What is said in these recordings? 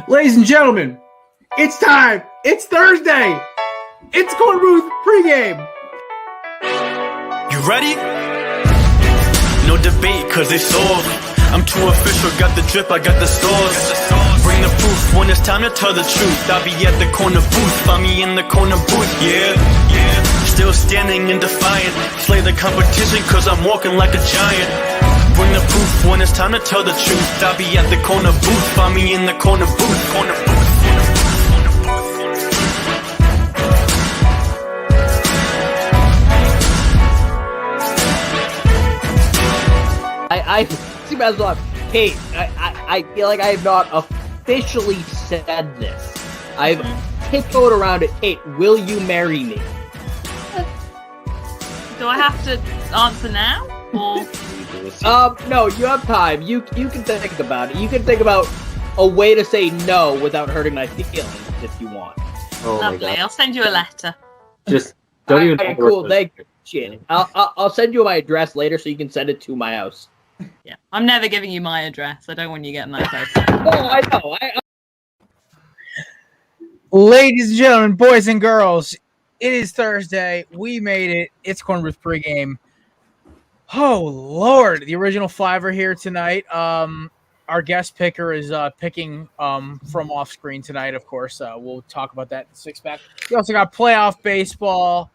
Ladies and gentlemen, it's time. It's Thursday. It's Korner Pregame. You ready? No debate, cause it's off. I'm too official, got the drip, I got the sauce. Bring the proof when it's time to tell the truth. I'll be at the corner booth, find me in the corner booth, yeah. Still standing and defiant. Slay the competition, cause I'm walking like a giant. Bring the proof when it's time to tell the truth. I'll be at the corner booth, find me in the corner booth, corner booth. I see as well. Kate, I feel like I have not officially said this. I've tiptoed around it. Kate, will you marry me? Do I have to answer now? Or no, you have time. You can think about it. You can think about a way to say no without hurting my feelings if you want. Oh lovely. I'll send you a letter. Just don't even. Right, cool. Thank you. I'll send you my address later so you can send it to my house. Yeah, I'm never giving you my address. I don't want you getting that close. Oh, I know. Ladies and gentlemen, boys and girls, it is Thursday. We made it. It's Korner Pregame. Oh, Lord. The original five are here tonight. Our guest picker is picking from off screen tonight, of course. We'll talk about that in six-pack. We also got playoff baseball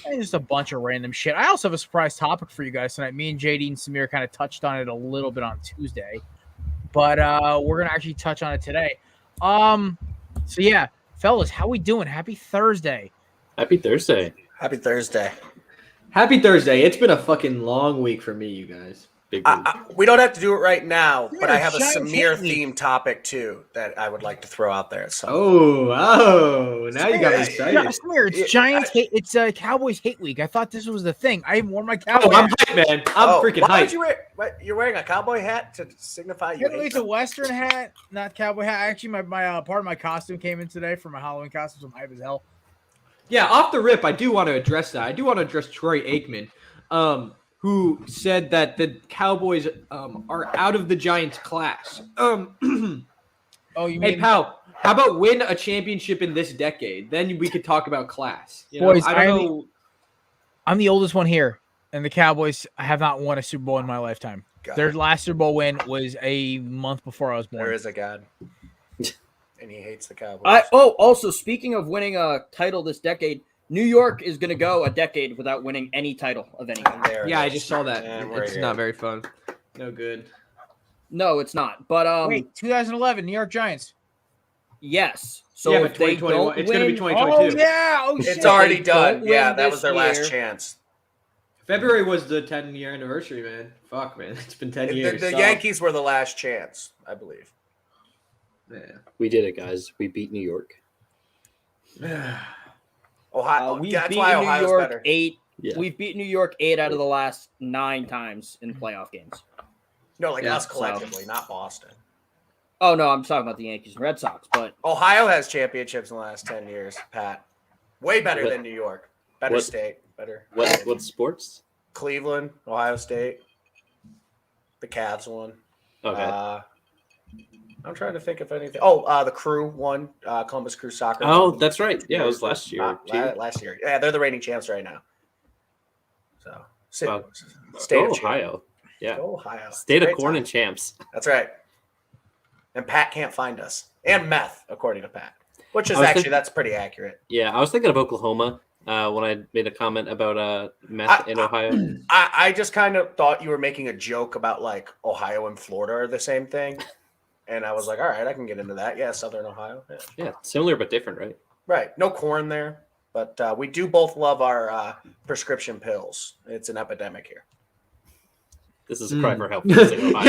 and just a bunch of random shit. I also have a surprise topic for you guys tonight. Me and JD and Samir kind of touched on it a little bit on Tuesday, but we're going to actually touch on it today. So, yeah, fellas, how we doing? Happy Thursday. Happy Thursday. Happy Thursday. Happy Thursday. It's been a fucking long week for me, you guys. We don't have to do it right now, but I have a giant Samir-themed topic, too, that I would like to throw out there. So. Now you got me excited. Yeah, Samir, it's Giants hate. It's Cowboys hate week. I thought this was the thing. I even wore my Cowboy I'm hat. hyped, man. I'm freaking why hyped. would you're wearing a cowboy hat to signify you It's a Western hat, not cowboy hat. Actually, my part of my costume came in today for my Halloween costume, so I'm hype as hell. Yeah, off the rip, I do want to address that. I do want to address Troy Aikman, who said that the Cowboys are out of the Giants class. Oh, you Hey, mean pal, how about win a championship in this decade? Then we could talk about class. You know, Boys, I don't know. I'm the oldest one here, and the Cowboys have not won a Super Bowl in my lifetime. God. Their last Super Bowl win was a month before I was born. There is a God. And he hates the Cowboys. Also, speaking of winning a title this decade, New York is going to go a decade without winning any title of any kind. Yeah, I just saw that. And It's not very fun. No good. No, it's not. But Wait, 2011, New York Giants. yes. So Yeah, if but they 2021 don't it's going to be win, 2022. Oh, yeah. Oh, shit. It's already They don't done. Yeah, win that was this their last year. chance. February was the 10-year anniversary, man. Fuck, man. It's been 10 years. The Yankees were the last chance, I believe. Yeah. We did it, guys. We beat New York. Ohio. we've That's beaten why New Ohio's York better. 8. Yeah. We've beaten New York 8 out of the last 9 times in playoff games. No, like Yeah, us collectively, not Boston. Oh no, I'm talking about the Yankees and Red Sox, but Ohio has championships in the last 10 years, Pat. Way better What- than New York. Better what- state. Better. What sports? Cleveland, Ohio State. The Cavs won. Okay. I'm trying to think of anything. Oh, the Crew won. Columbus Crew Soccer. Oh, won. that's right. Yeah, it was last year. too. Last year. Yeah, they're the reigning champs right now. So, Wow. state Go of champ. Ohio. Yeah. Go Ohio. State of Great corn time. and champs. That's right. And Pat can't find us. And meth, according to Pat. Which is I was actually, thinking- that's pretty accurate. Yeah, I was thinking of Oklahoma when I made a comment about meth in Ohio. I just kind of thought you were making a joke about like Ohio and Florida are the same thing. And I was like, all right, I can get into that. Yeah, Southern Ohio. Yeah. Yeah, similar but different, right? Right. No corn there. But we do both love our prescription pills. It's an epidemic here. This is a cry for help. from the state of Ohio.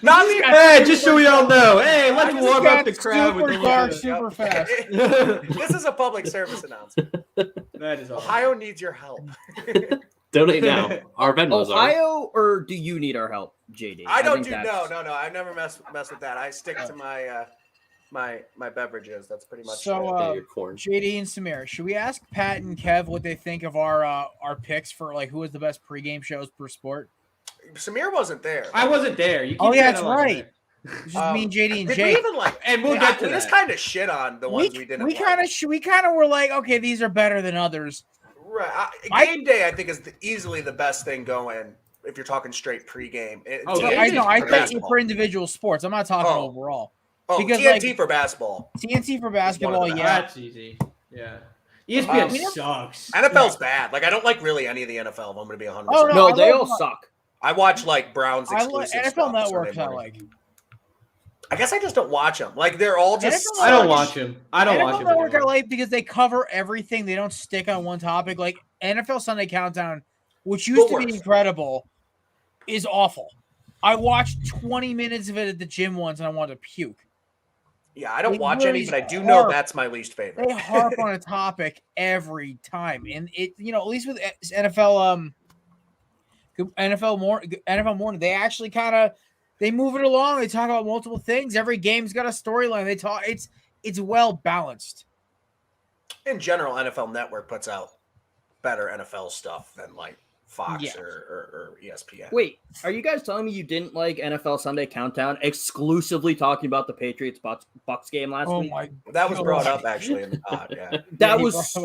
Not the Hey, just so we all know. Hey, let's I warm just up the got crowd with super a dark, little super fast. This is a public service announcement. That is all. Ohio needs your help. Donate now. Our Venmos are. Ohio, or do you need our help, JD? I don't think do that's- no. I never mess with that. I stick to my my beverages. That's pretty much So, it. Your corn. JD and Samir, should we ask Pat and Kev what they think of our picks for like who is the best pregame shows per sport? Samir wasn't there. I wasn't there. You keep Oh, yeah, saying that's I wasn't right. It's just me, JD, and Did Jake. we even like? And we'll get to we just that. kind of shit on the ones we didn't. We like. kind of were like, okay, these are better than others. Right. Game day, I think, is easily the best thing going if you're talking straight pregame. I know. I think think for individual sports. I'm not talking overall. Oh, because TNT for basketball. TNT for basketball, yeah. That's easy. Yeah. ESPN sucks. NFL's bad. Like I don't like really any of the NFL. If I'm going to be 100%. Oh, No, they all suck. I watch like Browns exclusive NFL stuff Networks. Sunday I morning. like. I guess I just don't watch them. Like they're all just. NFL I don't watch them. I don't watch NFL them. Network I like because they cover everything. They don't stick on one topic. Like NFL Sunday Countdown, which used to be incredible, is awful. I watched 20 minutes of it at the gym once and I wanted to puke. Yeah, I don't watch really any, but I do know that's my least favorite. They harp on a topic every time, and it, at least with NFL Morning, they actually they move it along. They talk about multiple things. Every game's got a storyline. They talk. It's well balanced. In general, NFL Network puts out better NFL stuff than like Fox Yeah. or ESPN. Wait, are you guys telling me you didn't like NFL Sunday Countdown exclusively talking about the Patriots Bucks game last week? That was brought up actually in the pod. Yeah, that was.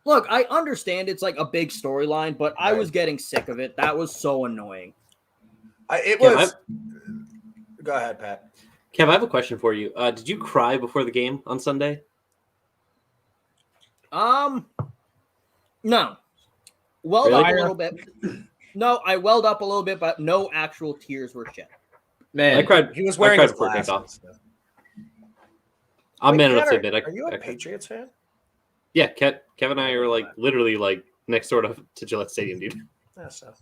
Look, I understand it's like a big storyline, but I was getting sick of it. That was so annoying. Go ahead, Pat. Kev, I have a question for you. Did you cry before the game on Sunday? No. Welled up a little bit. No, I welled up a little bit, but no actual tears were shed. Man, I cried. He was wearing his before glasses. I'm man enough to admit. Are you a Patriots fan? Yeah, Kev and I are like literally like next door to Gillette Stadium, dude. That's so.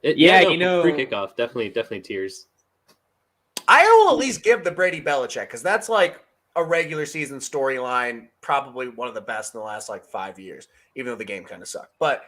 Free kickoff, definitely tears. I will at least give the Brady Belichick because that's like a regular season storyline, probably one of the best in the last like 5 years, even though the game kind of sucked. But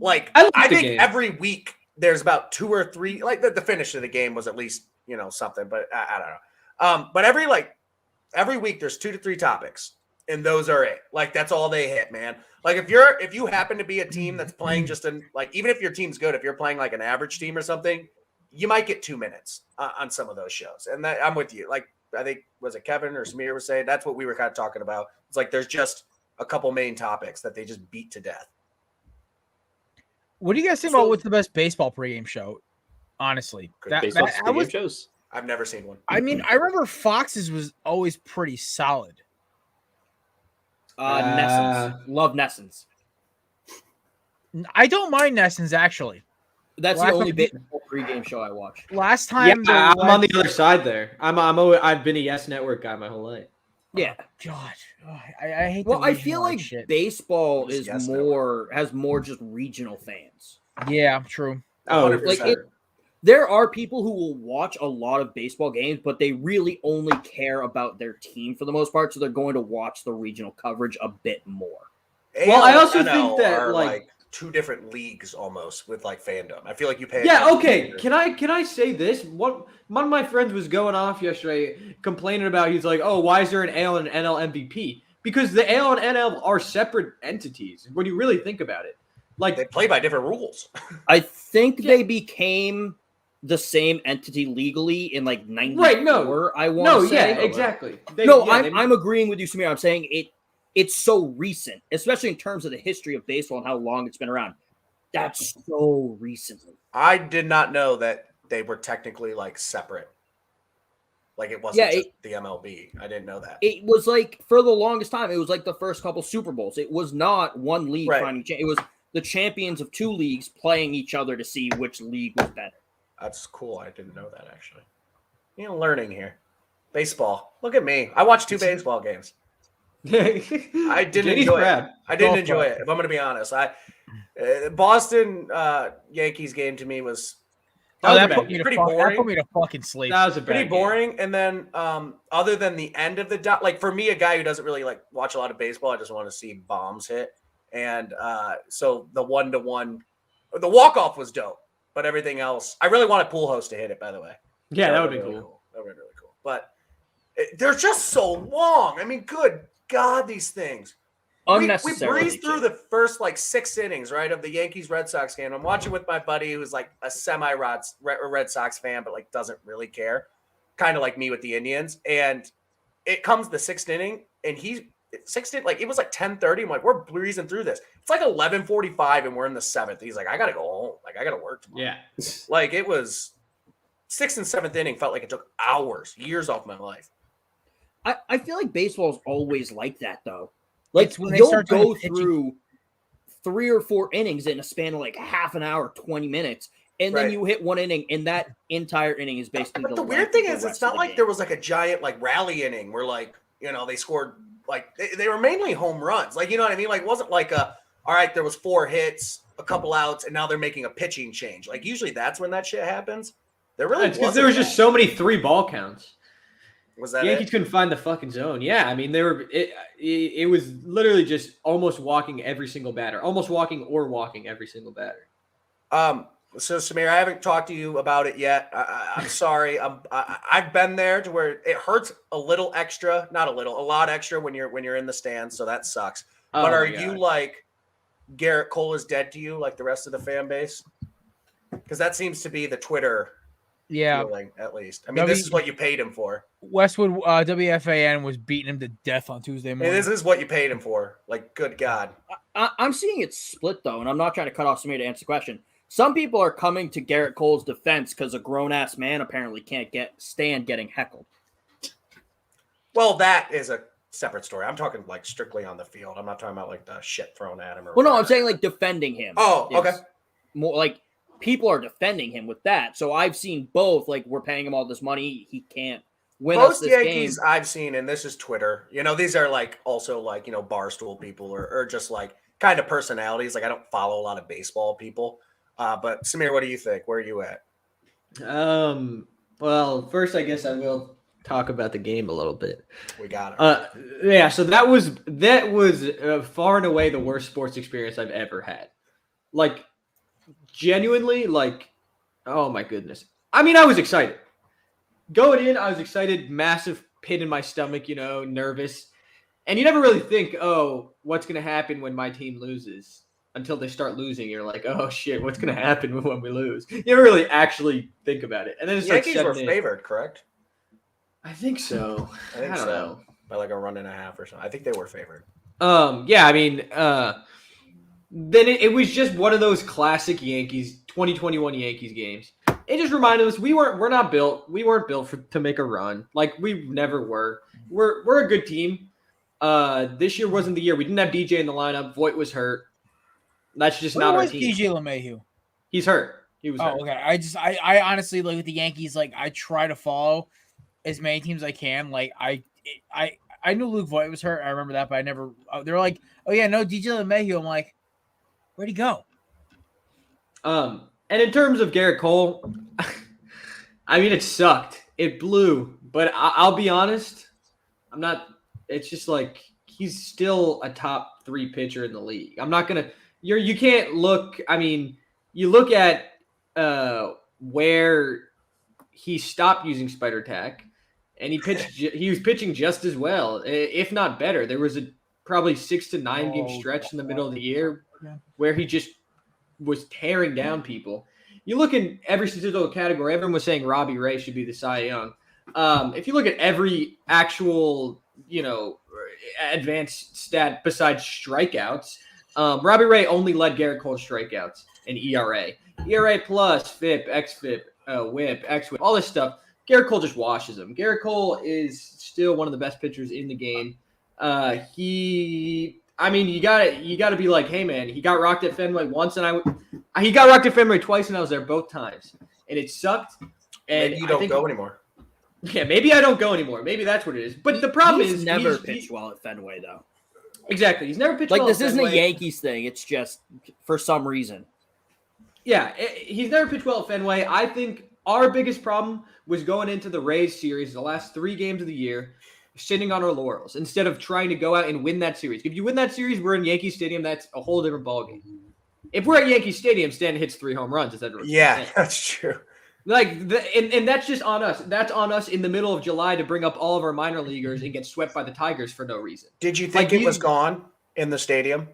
like, I think every week there's about 2 or 3. Like the finish of the game was at least something, but I don't know. But every week there's 2 to 3 topics, and those are it. Like that's all they hit, man. Like if you happen to be a team that's playing just even if your team's good, if you're playing like an average team or something, you might get 2 minutes on some of those shows. And I'm with you. Like I think was it Kevin or Samir was saying, that's what we were kind of talking about. It's like there's just a couple main topics that they just beat to death. What do you guys think about what's the best baseball pregame show? Honestly, shows. I've never seen one. I mean, I remember Fox's was always pretty solid. Nessens. Love Nessens. I don't mind Nessens actually. That's the only baseball pregame show I watch. Last time, I'm on the other side there. I've been a Yes Network guy my whole life. Yeah, God, I hate. Well, I feel like baseball has more just regional fans. Yeah, true. Oh, like there are people who will watch a lot of baseball games, but they really only care about their team for the most part, so they're going to watch the regional coverage a bit more. Well, I also think that like 2 different leagues almost with like fandom. I feel like you pay. Yeah. Okay. Can I say this? One of my friends was going off yesterday, complaining about. He's like, "Oh, why is there an AL and an NL MVP?" Because the AL and NL are separate entities. When you really think about it, like they play by different rules. I think they became the same entity legally in like 94. Right? No. I want to say. Yeah, exactly. I'm agreeing with you, Samir. I'm saying it's so recent, especially in terms of the history of baseball and how long it's been around. That's so recently. I did not know that they were technically like separate. Like it wasn't just the MLB. I didn't know that. It was like for the longest time, it was like the first couple Super Bowls. It was not one league finding. It was the champions of 2 leagues playing each other to see which league was better. That's cool. I didn't know that actually. Learning here. Baseball. Look at me. I watched 2 baseball games. I didn't enjoy it. I didn't enjoy it. If I'm going to be honest, Boston Yankees game to me was pretty boring. That put me to fucking sleep. That was pretty boring. And then other than the end of the like for me, a guy who doesn't really like watch a lot of baseball, I just want to see bombs hit. And so the 1-1, the walk-off was dope. But everything else, I really wanted Pujols to hit it. By the way, yeah, that would be cool. That would be really cool. But they're just so long. I mean, good God, these things. we Unnecessarily breezed through too. the first like 6 innings, right, of the Yankees-Red Sox game. I'm watching with my buddy who's like a semi-Red Sox fan, but like doesn't really care, kind of like me with the Indians. And it comes the 6th inning, and like it was like 10:30. I'm like, we're breezing through this. It's like 11:45, and we're in the 7th. He's like, I gotta go home. Like I gotta work tomorrow. Yeah. Like it was 6th and 7th inning felt like it took hours, years off my life. I feel like baseball's always like that though. Like It's when they you'll start doing go pitching. through 3 or 4 innings in a span of like half an hour, 20 minutes, and then Right. you hit one inning, and that entire inning is basically But the length weird of thing the is, rest it's of not the like game. there was like a giant like rally inning where like they scored like they were mainly home runs. Like you know what I mean? Like it wasn't like all right, there was 4 hits, a couple outs, and now they're making a pitching change. Like usually that's when that shit happens. There really It's because wasn't there was that. just so many 3-ball counts. Was that Yankees it? couldn't find the fucking zone. Yeah, I mean it was literally just almost walking every single batter, almost walking every single batter. So Samir, I haven't talked to you about it yet. I'm sorry. I've been there to where it hurts a little extra, not a little, a lot extra when you're in the stands. So that sucks. Oh But my are God. you like Garrett Cole is dead to you, like the rest of the fan base? Because that seems to be the Twitter feeling, at least. I mean, this is what you paid him for. Westwood WFAN was beating him to death on Tuesday I mean, morning. this is what you paid him for. Like, good God. I'm seeing it split though, and I'm not trying to cut off Samir to answer the question. Some people are coming to Garrett Cole's defense because a grown-ass man apparently can't stand getting heckled. Well, that is a separate story. I'm talking like strictly on the field. I'm not talking about like the shit thrown at him. Or Well, no, I'm whatever. saying like defending him. Oh, okay. is More like people are defending him with that. So I've seen both. Like we're paying him all this money, he can't win us Most this Yankees game. I've seen, and this is Twitter. These are like also like barstool people or just like kind of personalities. Like I don't follow a lot of baseball people. But Samir, what do you think? Where are you at? Well, first I guess I will talk about the game a little bit. We got it. Yeah, so that was far and away the worst sports experience I've ever had. Like, genuinely, like, oh my goodness. I mean, I was excited. Going in, I was excited, massive pit in my stomach, nervous. And you never really think, oh, what's going to happen when my team loses? Until they start losing, you're like, oh shit, what's going to happen when we lose? You never really actually think about it. And then it's like Yankees were favored, correct? I think so. I think don't so. know. By like a run and a half or something. I think they were favored. Yeah, I mean, then it was just one of those classic 2021 Yankees games. It just reminded us we weren't built to make a run. Like we never were. We're a good team. This year wasn't the year. We didn't have DJ in the lineup. Voit was hurt. That's just not our team. DJ LeMahieu? He's hurt. He was hurt. Okay. I honestly look at the Yankees. Like I try to follow as many teams as I can. Like I knew Luke Voit was hurt. I remember that, but I never. They're like, oh yeah, no DJ LeMahieu. I'm like, where'd he go? And in terms of Garrett Cole, I mean, it sucked. It blew. But I'll be honest, I'm not. It's just like he's still a top 3 pitcher in the league. I'm not gonna. You can't look. I mean, you look at where he stopped using Spider Tack, and he was pitching just as well, if not better. There was a probably 6 to 9 game stretch in the middle of the year where he just was tearing down people. You look in every statistical category. Everyone was saying Robbie Ray should be the Cy Young. If you look at every actual, advanced stat besides strikeouts. Robbie Ray only led Garrett Cole strikeouts in ERA. ERA plus, FIP, XFIP, WHIP, XWHIP, all this stuff. Garrett Cole just washes him. Garrett Cole is still one of the best pitchers in the game. You gotta be like, hey man, he got rocked at Fenway once, and he got rocked at Fenway twice, and I was there both times, and it sucked. And maybe you don't go anymore. Yeah, maybe I don't go anymore. Maybe that's what it is. But the problem is never pitched well at Fenway though. Exactly. He's never pitched like well this at isn't a Fenway. Yankees thing. It's just for some reason. Yeah, he's never pitched well at Fenway. I think our biggest problem was going into the Rays series, the last 3 games of the year, sitting on our laurels instead of trying to go out and win that series. If you win that series, we're in Yankee Stadium. That's a whole different ballgame. If we're at Yankee Stadium, Stan hits 3 home runs. Yeah, that's true. Like, and that's just on us. That's on us in the middle of July to bring up all of our minor leaguers and get swept by the Tigers for no reason. Did you think it was gone? in the stadium?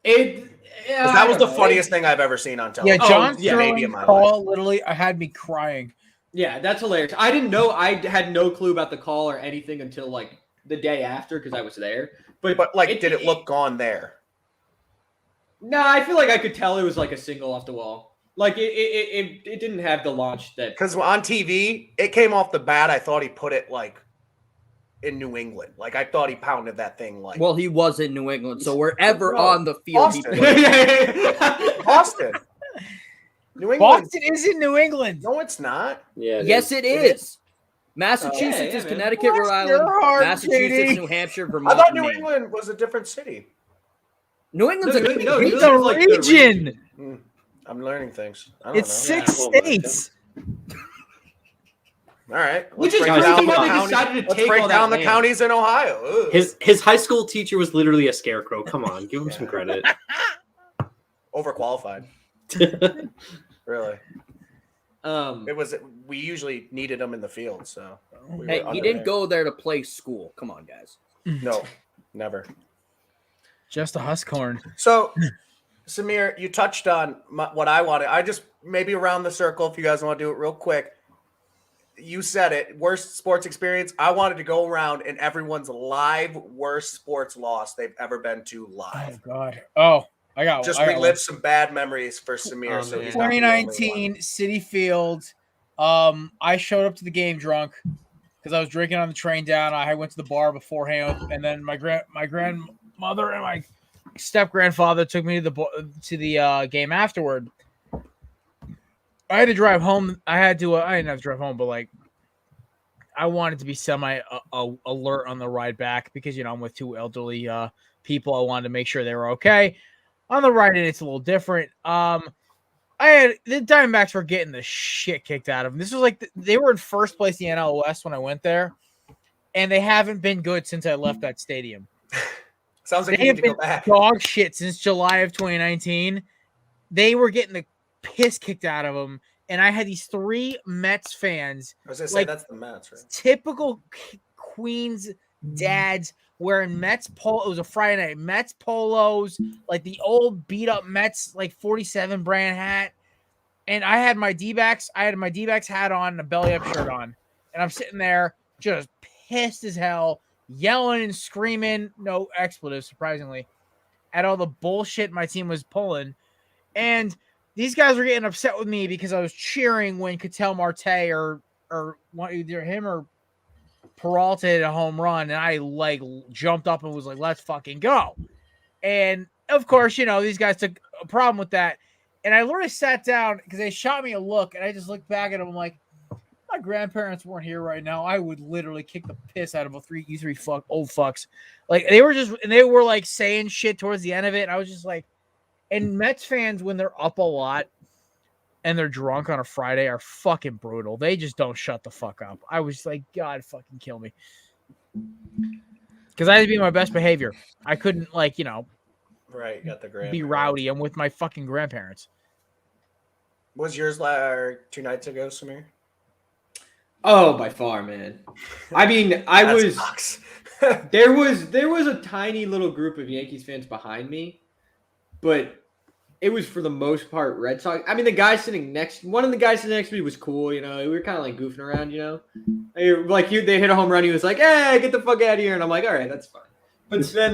Yeah, Because that was the funniest thing I've ever seen on Yeah, television. John yeah. Maybe in Sterling's my life. call literally had me crying. Yeah, that's hilarious. I didn't know. I had no clue about the call or anything until like the day after because I was there. But like, did it look gone there? No, I feel like I could tell it was like a single off the wall. Like it didn't have the launch that. Because on TV, it came off the bat. I thought he put it like in New England. Like I thought he pounded that thing like. Well, he was in New England, so wherever No, on the field Boston. he put it. Boston. New England. Boston is in New England. No, it's not. Yeah. Yes, it is. Massachusetts yeah, is man. Connecticut, Bless Rhode Island, your heart, Massachusetts, JD. New Hampshire, Vermont. I thought New Maine. England was a different city. New England's No, a no, It's England's a like the region. I'm learning things. I don't It's know. 6 Yeah, well, states. All right. Which let's is break crazy down how the they county- decided to let's take break all down that the land. counties in Ohio. Ugh. His high school teacher was literally a scarecrow. Come on, give him some credit. Overqualified. Really. It was. We usually needed them in the field, so. we Hey, were he under didn't there. go there to play school. Come on, guys. No, never. Just a Huskhorn. So, Samir, you touched on what I wanted. I just maybe around the circle, if you guys want to do it real quick. You said it. Worst sports experience. I wanted to go around and everyone's live worst sports loss they've ever been to Oh live. God. Oh, I got Just I got relive some bad memories for Samir. Oh, so man. he's not the only one. 2019 City Field. I showed up to the game drunk because I was drinking on the train down. I went to the bar beforehand, and then my grandmother and my step grandfather took me to the game afterward. I had to drive home. I didn't have to drive home, but like I wanted to be semi alert on the ride back because I'm with two elderly people. I wanted to make sure they were okay. On the ride in, it's a little different. The Diamondbacks were getting the shit kicked out of them. This was like they were in first place in the NL West when I went there, and they haven't been good since I left that stadium. Sounds like They you have need to been go back. dog shit since July of 2019. They were getting the piss kicked out of them, and I had these 3 Mets fans, I was gonna say like, that's the Mets, right? typical Queens dads wearing Mets polo. It was a Friday night. Mets polos, like the old beat up Mets, like 47 brand hat. And I had my D-backs. I had my D-backs hat on and a belly up shirt on. And I'm sitting there just pissed as hell, yelling and screaming, no expletives, surprisingly, at all the bullshit my team was pulling. And these guys were getting upset with me because I was cheering when Ketel Marte or either him or Peralta hit a home run, and I like jumped up and was like, let's fucking go. And of course, these guys took a problem with that. And I literally sat down because they shot me a look, and I just looked back at them. I'm like, my grandparents weren't here right now. I would literally kick the piss out of you three old fucks. Like they were like saying shit towards the end of it. And I was just like, and Mets fans, when they're up a lot and they're drunk on a Friday, are fucking brutal. They just don't shut the fuck up. I was like, God, fucking kill me. Because I had to be my best behavior. I couldn't, right, you got the be rowdy. I'm with my fucking grandparents. Was yours 2 nights ago, Samir? Oh, by far, man. I mean, Sucks. there was a tiny little group of Yankees fans behind me, but it was for the most part Red Sox. I mean, one of the guys sitting next to me was cool. We were kind of like goofing around. They hit a home run. He was like, "Hey, get the fuck out of here!" And I'm like, "All right, that's fine." But then,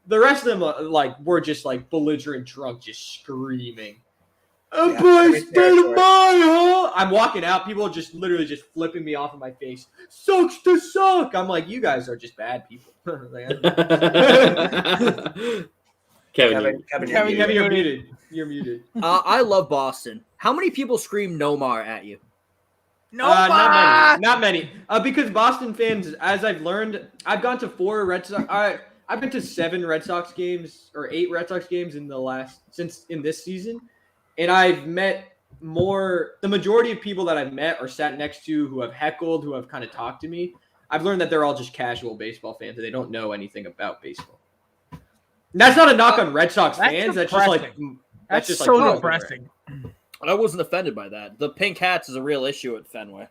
the rest of them, were just like belligerent drunk, just screaming. Empire State of Mind, huh? I'm walking out. People are just literally just flipping me off in my face. Sucks to suck. I'm like, you guys are just bad people. Kevin, You're muted. You're muted. I love Boston. How many people scream Nomar at you? No, Not many. Because Boston fans, as I've learned, I've gone to 4 Red Sox. I've been to 7 Red Sox games or 8 Red Sox games in this season, and I've met more. The majority of people that I've met or sat next to who have heckled, who have kind of talked to me. I've learned that they're all just casual baseball fans and they don't know anything about baseball. And that's not a knock on Red Sox fans. That's just like that's just so like depressing. I wasn't offended by that. The pink hats is a real issue at Fenway.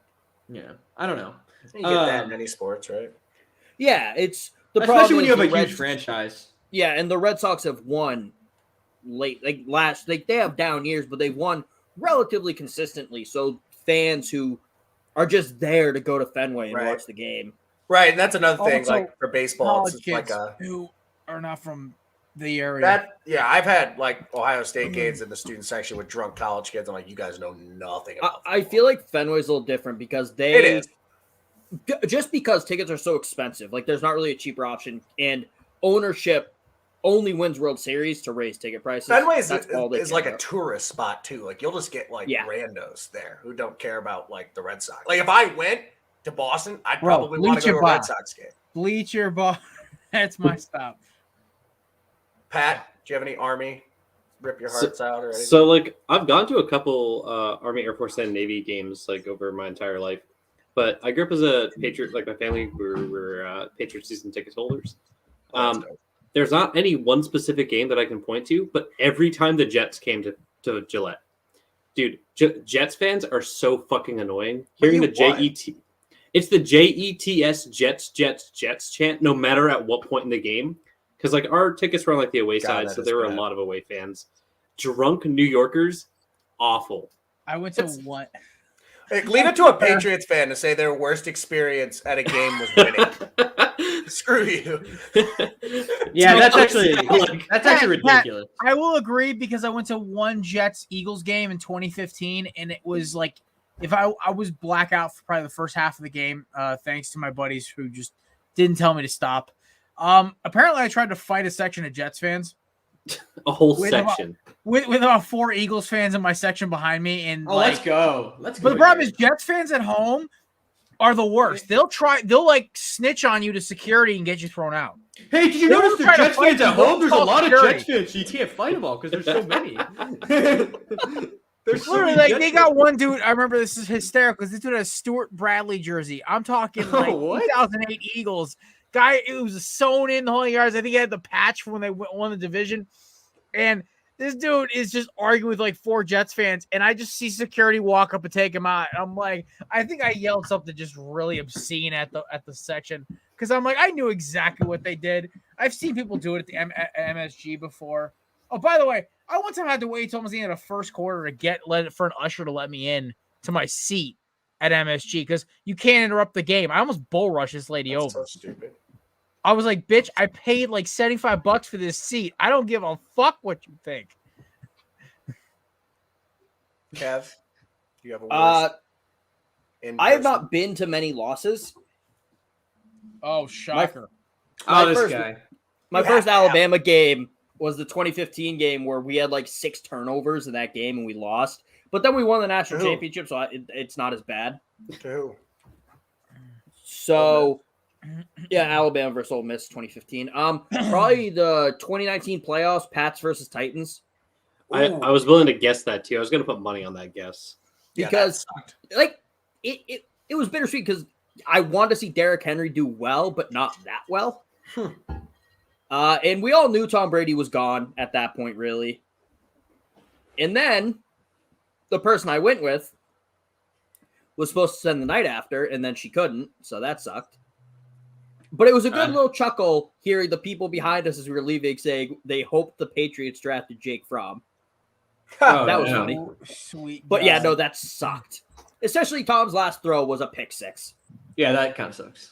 Yeah, I don't know. You get that in any sports, right? Yeah, it's The Especially problem when is you have the a huge Reds- franchise. Yeah, and the Red Sox have won late, they have down years, but they've won relatively consistently. So fans who are just there to go to Fenway and Right. watch the game. Right, and that's another thing. Also, Like for baseball, college it's like kids a who are not from the area. that. Yeah, I've had like Ohio State games in the student section with drunk college kids. I'm like, you guys know nothing about. I feel like Fenway's a little different because it they is. just because tickets are so expensive. Like there's not really a cheaper option, and ownership only wins World Series to raise ticket prices. Fenway That's all they is care like a about. tourist spot too. Like you'll just get like Yeah. randos there who don't care about like the Red Sox. Like if I went to Boston, I'd Bro, probably want to go to a Bleacher Red Sox game. Bleacher ball. That's my stop. Pat, do you have any Army rip your hearts out or anything? So, like, I've gone to a couple Army, Air Force, and Navy games, like, over my entire life. But I grew up as a Patriot. Like, my family were Patriot season ticket holders. That's dope. There's not any one specific game that I can point to, but every time the Jets came to Gillette, dude, Jets fans are so fucking annoying. Hearing the Jet, it's the JETS Jets chant, no matter at what point in the game. Because like our tickets were on like the away side, so there were a lot of away fans. Drunk New Yorkers, awful. I went to one. Hey, leave it to a Patriots fan to say their worst experience at a game was winning. Screw you. Yeah, that's actually ridiculous. I will agree because I went to one Jets Eagles game in 2015, and it was like if I was blackout for probably the first half of the game, thanks to my buddies who just didn't tell me to stop. Apparently, I tried to fight a section of Jets fans. A whole section with about 4 Eagles fans in my section behind me, and let's go. Let's go. But the problem is, Jets fans at home are the worst. They'll like snitch on you to security and get you thrown out. Hey, did you notice the Jets fans at home? There's a lot of Jets fans, so you can't fight them all because there's so many. There's so literally many like they got one dude. I remember this is hysterical because this dude has Stuart Bradley jersey. I'm talking like 2008 Eagles. Guy, it was sewn in the whole yards. I think he had the patch from when they won the division. And this dude is just arguing with like 4 Jets fans. And I just see security walk up and take him out. I'm like, I think I yelled something just really obscene at the section. Because I'm like, I knew exactly what they did. I've seen people do it at the MSG before. Oh, by the way, I one time had to wait till almost the end of the first quarter to for an usher to let me in to my seat at MSG because you can't interrupt the game. I almost bull rushed this lady over. So stupid. I was like, bitch, I paid like $75 for this seat. I don't give a fuck what you think. Kev, do you have a worst? I have not been to many losses. Oh, shocker. My first Alabama game was the 2015 game where we had like 6 turnovers in that game and we lost. But then we won the national championship, so it's not as bad. So... Yeah, Alabama versus Ole Miss 2015. Probably the 2019 playoffs, Pats versus Titans. I was willing to guess that too. I was going to put money on that guess because, like, it was bittersweet because I wanted to see Derrick Henry do well, but not that well. And we all knew Tom Brady was gone at that point, really. And then the person I went with was supposed to spend the night after, and then she couldn't, so that sucked. But it was a good little chuckle hearing the people behind us as we were leaving saying they hoped the Patriots drafted Jake Fromm. That was funny. Sweet. But yeah, no, that sucked. Especially Tom's last throw was a pick 6. Yeah, that kind of sucks.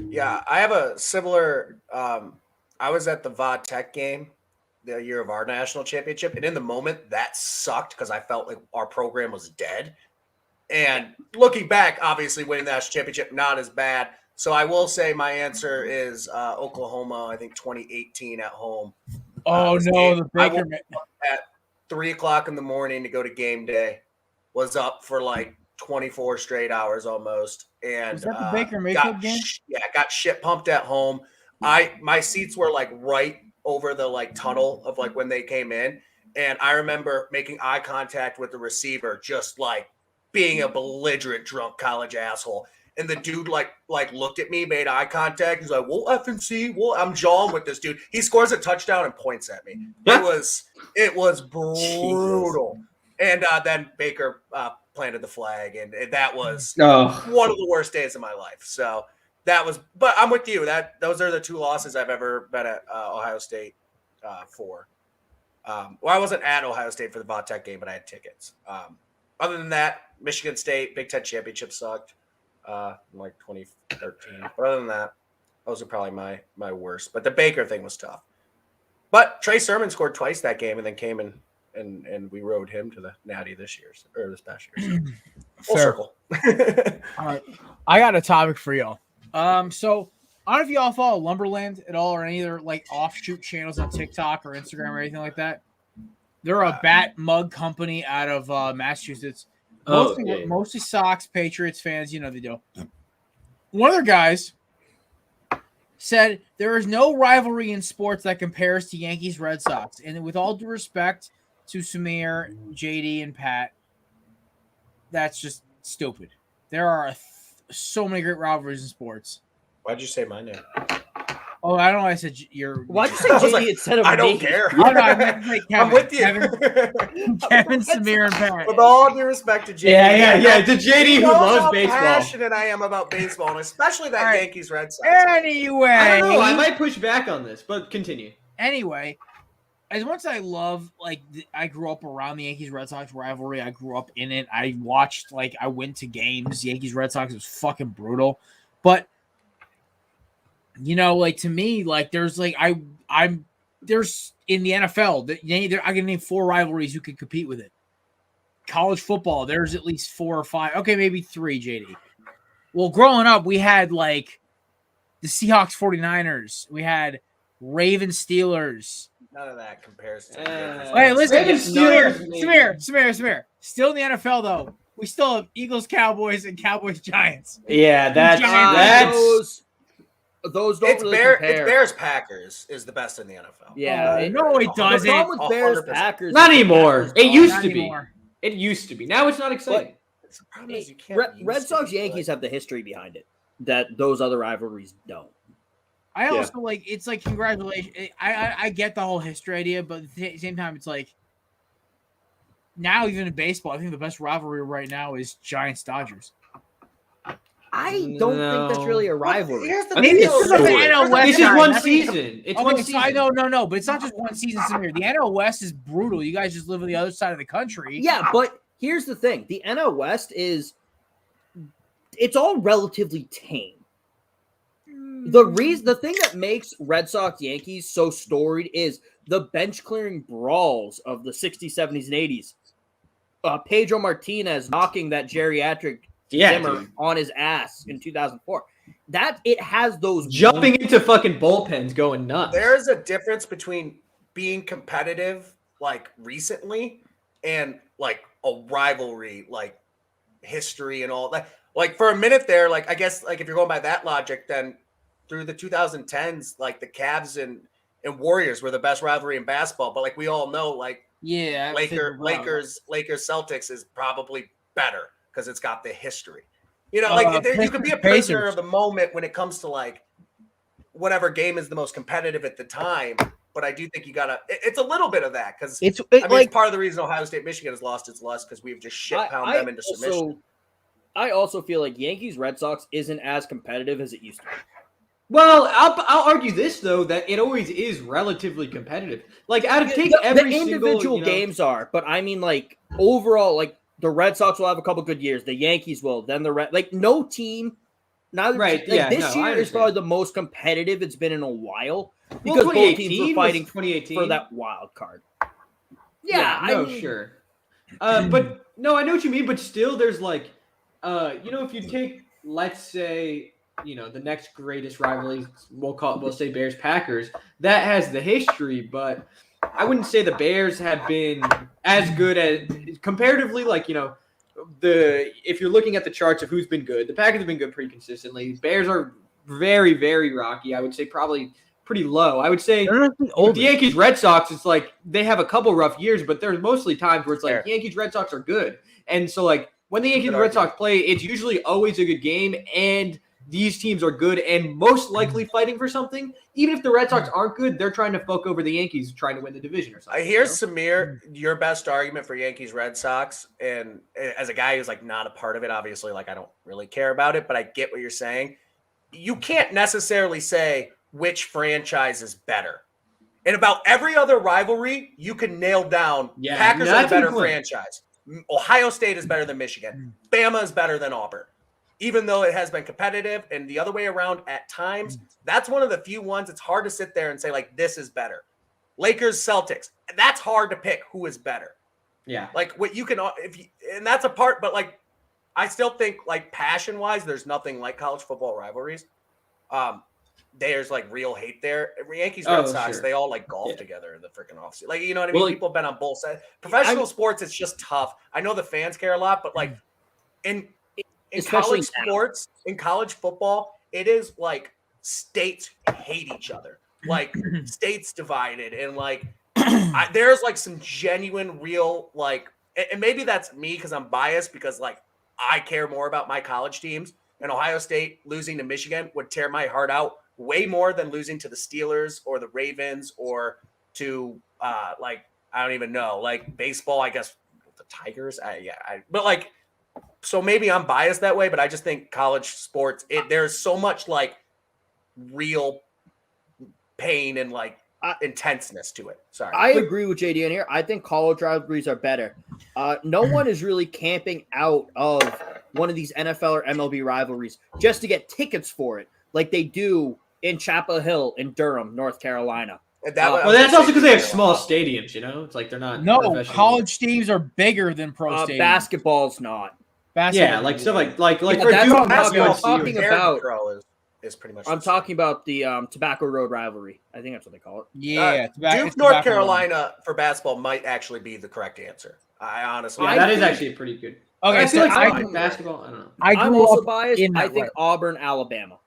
Yeah, I have a similar. I was at the VOD Tech game the year of our national championship, and in the moment that sucked because I felt like our program was dead. And looking back, obviously winning the national championship not as bad. So I will say my answer is Oklahoma. I think 2018 at home. Oh no, the Baker at 3:00 in the morning to go to game day. Was up for like 24 straight hours almost, and was that the Baker Mayfield game? Yeah, got shit pumped at home. My seats were like right over the like tunnel of like when they came in, and I remember making eye contact with the receiver, just like being a belligerent drunk college asshole. And the dude like looked at me, made eye contact. He's like, "We'll effing see." Well, I'm jawing with this dude. He scores a touchdown and points at me. It was brutal. Jesus. And then Baker planted the flag, and that was one of the worst days of my life. So but I'm with you. Those are the 2 losses I've ever been at Ohio State for. Well, I wasn't at Ohio State for the Vatech game, but I had tickets. Other than that, Michigan State Big Ten championship sucked in like 2013. But other than that, those are probably my worst. But the Baker thing was tough. But Trey Sermon scored twice that game, and then came and we rode him to the Natty this past year. So. Full circle. All right, I got a topic for y'all. So I don't know if y'all follow Lumberland at all or any other like offshoot channels on TikTok or Instagram or anything like that. They're a bat mug company out of Massachusetts. Mostly Sox, Patriots fans, you know they do. One of their guys said there is no rivalry in sports that compares to Yankees Red Sox. And with all due respect to Samir, JD, and Pat, that's just stupid. There are so many great rivalries in sports. Why'd you say my name? Oh, I don't know. I said you're. Why'd you say JD instead of I don't me? care. Oh, no, I meant to say Kevin. I'm with you. Kevin, Samir, and Pat. With all due respect to JD. Yeah. To JD who loves how baseball. passionate I am about baseball, and especially that Yankees Red Sox. Anyway, I don't know. I might push back on this, but continue. Anyway, as much as I love, like, I grew up around the Yankees Red Sox rivalry. I grew up in it. I watched, like, I went to games. Yankees Red Sox was fucking brutal, but. You know, like to me, like there's like there's in the NFL I can name 4 rivalries who can compete with it. College football, there's at least 4 or 5. Okay, maybe 3, JD. Well, growing up, we had like the Seahawks 49ers. We had Ravens Steelers. None of that compares to. Hey, listen, Ravens, Samir. Still in the NFL though. We still have Eagles Cowboys and Cowboys Giants. Yeah, that's those don't It's really compare. It's Bears Packers is the best in the NFL. Yeah, no, it doesn't. The problem with Bears 100%. Packers, not anymore. It used Not to be. anymore. It used to be. Now it's not exciting. The problem is you can't Red Sox Yankees have the history behind it that those other rivalries don't. I also like it's like congratulations. I get the whole history idea, but at the same time, it's like now even in baseball, I think the best rivalry right now is Giants Dodgers. I don't think that's really a rivalry. Here's the Maybe deal. it's just like the NL West. It's just guy. one That's- season. It's one Okay, so I season. no, but it's not just one season, Samir. The NL West is brutal. You guys just live on the other side of the country. Yeah, but here's the thing: the NL West it's all relatively tame. The thing that makes Red Sox Yankees so storied is the bench clearing brawls of the 60s, 70s, and 80s. Pedro Martinez knocking that geriatric Zimmer on his ass in 2004. That it has those jumping into fucking bullpens, going nuts. There's a difference between being competitive, like recently, and like a rivalry, like history and all that. Like for a minute there, like I guess, like if you're going by that logic, then through the 2010s, like the Cavs and Warriors were the best rivalry in basketball. But like we all know, like Lakers Celtics is probably better because it's got the history. You know, like you could be a prisoner of the moment when it comes to like whatever game is the most competitive at the time. But I do think you gotta. It's a little bit of that because it's part of the reason Ohio State Michigan has lost its lust because we've just shit pound them into submission. I also feel like Yankees Red Sox isn't as competitive as it used to be. Well, I'll argue this though that it always is relatively competitive. Like the individual games are, but I mean like overall, like the Red Sox will have a couple good years. The Yankees will, then no team. This year is probably the most competitive it's been in a while because both teams were fighting for that wild card. Sure. But no, I know what you mean. But still, there's like, if you take, let's say, the next greatest rivalry, we'll say Bears Packers. That has the history, but I wouldn't say the Bears have been as good as comparatively. Like if you're looking at the charts of who's been good, the Packers have been good pretty consistently. Bears are very, very rocky. I would say probably pretty low. I would say the Yankees Red Sox, it's like they have a couple rough years, but there's mostly times where it's like Yankees Red Sox are good, and so like when the Yankees Red Sox play, it's usually always a good game and. These teams are good and most likely fighting for something. Even if the Red Sox aren't good, they're trying to fuck over the Yankees trying to win the division or something. I hear Samir, your best argument for Yankees Red Sox, and as a guy who's like not a part of it, obviously, like I don't really care about it, but I get what you're saying. you can't necessarily say which franchise is better. In about every other rivalry, you can nail down Packers are the better franchise. Ohio State is better than Michigan. Bama is better than Auburn. Even though it has been competitive and the other way around at times, that's one of the few ones it's hard to sit there and say, like, this is better. Lakers, Celtics. That's hard to pick who is better. Yeah. Like, what you can, and that's a part, but, like, I still think, like, passion-wise, there's nothing like college football rivalries. There's, like, real hate there. Yankees, Red Sox, they all, like, golf together in the freaking offseason. Like, you know what I mean? People have been on both sides. Professional sports, it's just tough. I know the fans care a lot, but, like, in college sports, in college football, it is, like, states hate each other. Like, states divided. And, like, there's, like, some genuine, real, like, and maybe that's me because I'm biased because, like, I care more about my college teams. And Ohio State losing to Michigan would tear my heart out way more than losing to the Steelers or the Ravens or to, like, I don't even know, like, baseball, I guess, the Tigers. But, like, so maybe I'm biased that way, but I just think college sports, there's so much, like, real pain and, like, intenseness to it. Sorry. I agree with JD in here. I think college rivalries are better. No one is really camping out of one of these NFL or MLB rivalries just to get tickets for it, like they do in Chapel Hill in Durham, North Carolina. Well, that's also because they have small stadiums, you know? It's like they're not. No, college teams are bigger than pro stadiums. Basketball's not. Yeah, like stuff like that's what I'm talking about. Is pretty much. I'm talking about the Tobacco Road rivalry. I think that's what they call it. Yeah, Duke, North Carolina for basketball might actually be the correct answer. I honestly, that is actually pretty good. Okay, I feel so like basketball. I don't know. I'm also biased. I think Auburn, Alabama.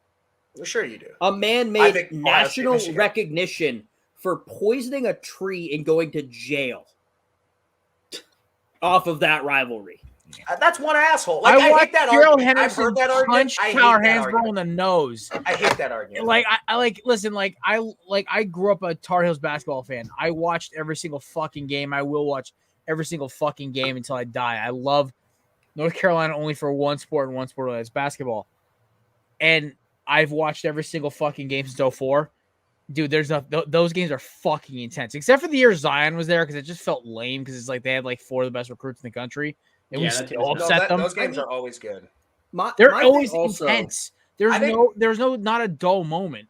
Well, sure you do. A man made national recognition for poisoning a tree and going to jail off of that rivalry. That's one asshole. Like, I hate that argument. I've heard that argument. I hate Tyler Hansbrough in the nose. I hate that argument. Like, I grew up a Tar Heels basketball fan. I watched every single fucking game. I will watch every single fucking game until I die. I love North Carolina only for one sport and one sport, that's basketball. And I've watched every single fucking game since 2004. Dude, those games are fucking intense. Except for the year Zion was there because it just felt lame because it's like they had like 4 of the best recruits in the country. And we still upset them. Those games are always good. They're always intense. There's not a dull moment.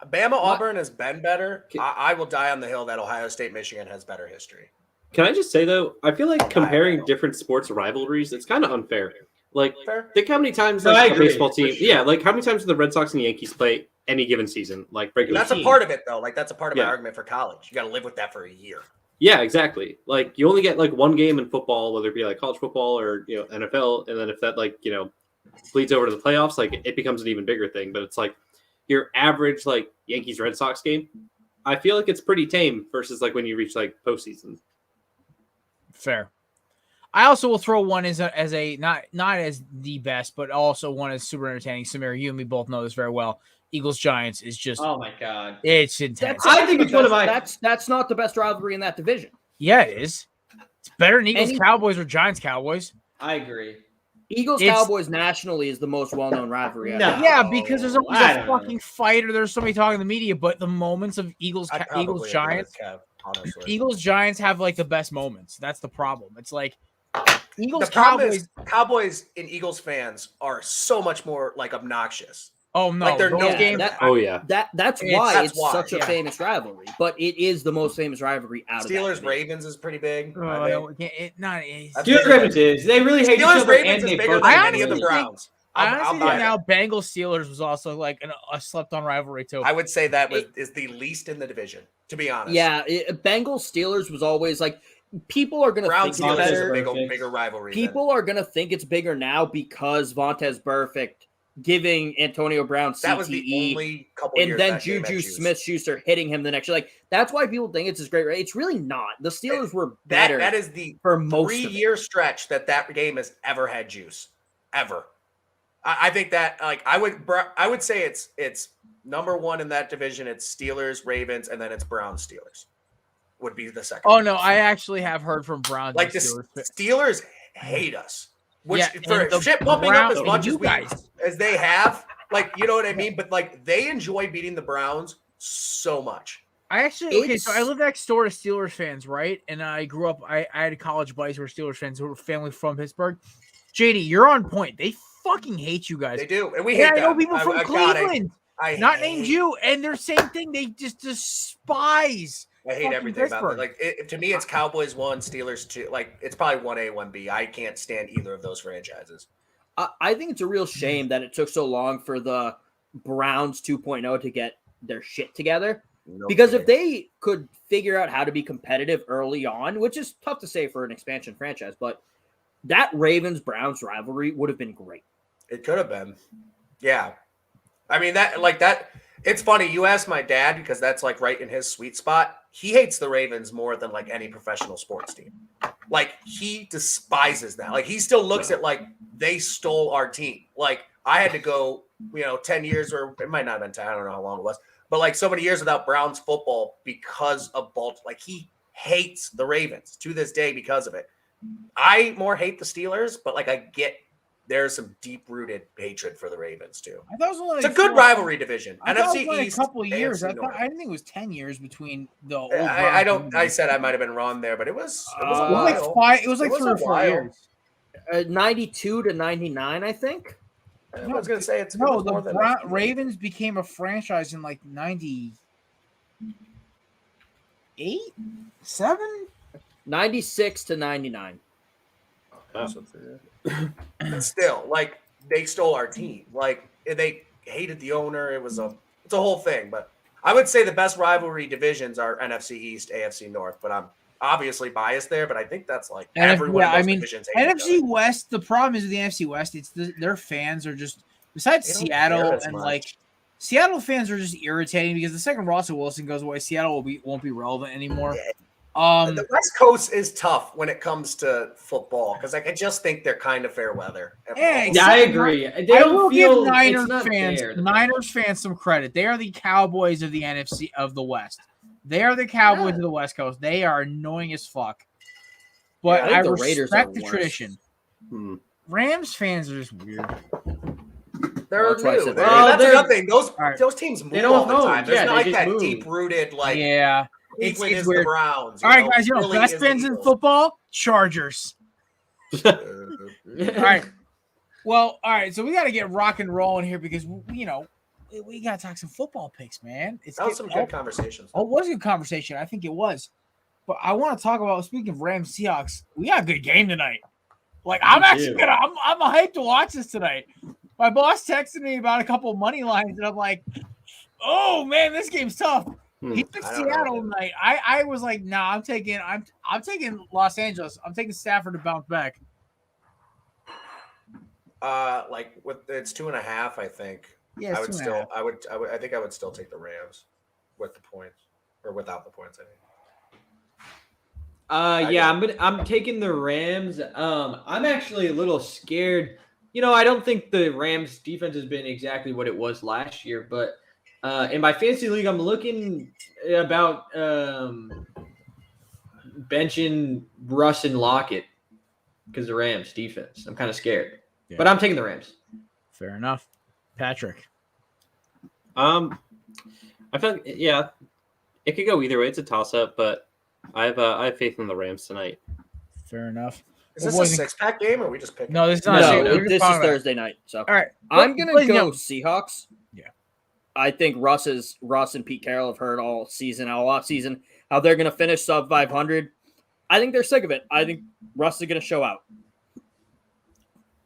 Bama Auburn has been better. I will die on the hill that Ohio State Michigan has better history. Can I just say though, I feel like comparing different sports rivalries, it's kind of unfair. Like, think how many times a baseball team, like how many times do the Red Sox and the Yankees play any given season, like regular? That's a part of it though. Like that's a part of my argument for college. You got to live with that for a year. Yeah, exactly. Like you only get like one game in football, whether it be like college football or NFL, and then if that bleeds over to the playoffs, like it becomes an even bigger thing. But it's like your average like Yankees Red Sox game. I feel like it's pretty tame versus like when you reach like postseason. Fair. I also will throw one as a not as the best, but also one as super entertaining. Samir, you and me both know this very well. Eagles Giants is just oh my god, it's intense. I think it's one of my that's not the best rivalry in that division. Yeah, it is. It's better than Eagles Cowboys or Giants Cowboys. I agree. Eagles Cowboys nationally is the most well-known rivalry. Yeah, because there's always a fucking fight or there's somebody talking in the media, but the moments of Eagles Giants, Eagles Giants have like the best moments. That's the problem. It's like Eagles Cowboys and Eagles fans are so much more like obnoxious. Oh no! Like those games. That's why it's such a famous rivalry. But it is the most famous rivalry out of Steelers Ravens is pretty big. Steelers Ravens is. They really hate Steelers Ravens is bigger than any of the Browns. I honestly think now Bengals Steelers was also like a slept on rivalry too. I would say that is the least in the division, to be honest. Yeah, Bengals Steelers was always like people are going to think it's better. Bigger rivalry. People are going to think it's bigger now because Vontaze Burfict giving Antonio Brown CTE. That was the only couple and years then Juju Smith-Schuster hitting him the next year. Like that's why people think it's this great. It's really not. The Steelers were better. That is the for most 3-year stretch that game has ever had juice, ever. I think that like I would say it's number one in that division. It's Steelers, Ravens, and then it's Browns, Steelers. Would be the second. Oh no, I actually have heard from Browns. Like the Steelers hate us. Which for shit pumping up as much as they have, Like, you know what I mean? But like, they enjoy beating the Browns so much. I actually so I live next door to Steelers fans, right? And I grew up. I had college buddies who were Steelers fans who were family from Pittsburgh. JD, you're on point. They fucking hate you guys. They do, and we And hate I know them. people from Cleveland, not named hate- you, and they're same thing. They just despise. I hate fucking everything about Pittsburgh. it. Like, to me, it's Cowboys 1, Steelers 2. Like, it's probably 1A, 1B. I can't stand either of those franchises. I think it's a real shame that it took so long for the Browns 2.0 to get their shit together. Because if they could figure out how to be competitive early on, which is tough to say for an expansion franchise, but that Ravens-Browns rivalry would have been great. It could have been. Yeah. I mean, that it's funny. You asked my dad because that's like right in his sweet spot. He hates the Ravens more than like any professional sports team. Like, he despises that. Like, he still looks at like they stole our team. Like, I had to go, 10 years, or it might not have been 10. I don't know how long it was. But like so many years without Browns football because of Baltimore. Like, he hates the Ravens to this day because of it. I more hate the Steelers, but like I get there's some deep-rooted hatred for the Ravens too. I thought it was only It's a good rivalry division. I thought NFC it was East, a couple of years. I North. didn't think it was 10 years between the old. I don't. I said I might have been wrong there, but it was. It was a It was like while. five. It was like It was 3 a or 4 while. years. 92 to 99, I think. I was going to say it's No, it was the more than that. Ravens became a franchise in like 98, 7. 96 to 99. But still, like they stole our team. Like they hated the owner. It's a whole thing. But I would say the best rivalry divisions are NFC East, AFC North. But I'm obviously biased there. But I think that's like everyone. Yeah, in those I mean, divisions hate each NFC other. West. The problem is with the NFC West. It's their fans are just besides They don't Seattle care as and much. like Seattle fans are just irritating because the second Russell Wilson goes away, Seattle won't be relevant anymore. Yeah. Um, The West Coast is tough when it comes to football because like, I just think they're kind of fair weather. Yeah, Yeah, I agree. They I don't will feel give Niners it's not fans fair. some credit. They are the Cowboys of the NFC of the West. They are the Cowboys of the West Coast. They are annoying as fuck. But Yeah, I I, think the Raiders respect are the worse. tradition. Rams fans are just weird. They're Well, that's why I new. said That's they're- another thing. Those All right. those teams move They don't all the know. time. There's Yeah, not they like just that move. deep rooted like Yeah. Cleveland It's is weird. the Browns. All right, guys, Philly best is the fans in Eagles. football, Chargers. Uh, All right. Well, all right. So we got to get rock and rolling here because we got to talk some football picks, man. It's that was some good conversations. Oh, it was a good conversation. I think it was. But I want to talk about, speaking of Rams Seahawks, we got a good game tonight. Like, I'm hyped to watch this tonight. My boss texted me about a couple of money lines, and I'm like, oh man, this game's tough. He took I don't know. Seattle tonight. I was like, nah, I'm taking Los Angeles. I'm taking Stafford to bounce back. Like with it's 2.5, I think. Yeah, it's I would 2.5. still I think I would still take the Rams with the points or without the points, I think. I'm taking the Rams. I'm actually a little scared. I don't think the Rams defense has been exactly what it was last year, but in my fantasy league, I'm looking about benching Russ and Lockett because the Rams defense. I'm kind of scared, but I'm taking the Rams. Fair enough. Patrick. I feel like, it could go either way. It's a toss-up, but I have faith in the Rams tonight. Fair enough. Is this a 6-pack game or are we just picking? No, this is not. No, We're just this is talking about- Thursday night. So All right. I'm gonna Please, go no. Seahawks. Yeah. I think Russ and Pete Carroll have heard all off season how they're gonna finish sub 500. I think they're sick of it. I think Russ is gonna show out.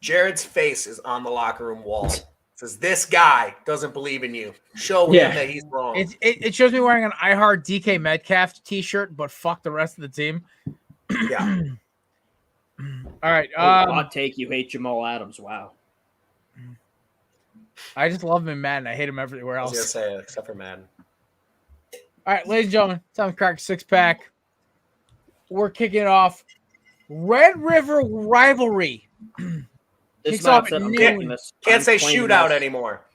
Jared's face is on the locker room wall. It says this guy doesn't believe in you. Show him that he's wrong. It shows me wearing an I Heart DK Metcalf t-shirt, but fuck the rest of the team. Yeah. All right. Hot take: you hate Jamal Adams. Wow. I just love him in Madden. I hate him everywhere I was else. gonna say except for Madden. All right, ladies and gentlemen, time to crack 6-pack. We're kicking it off. Red River rivalry. This Kicks off matchup, at I'm noon. taking this. Can't I'm say claiming shootout this. anymore.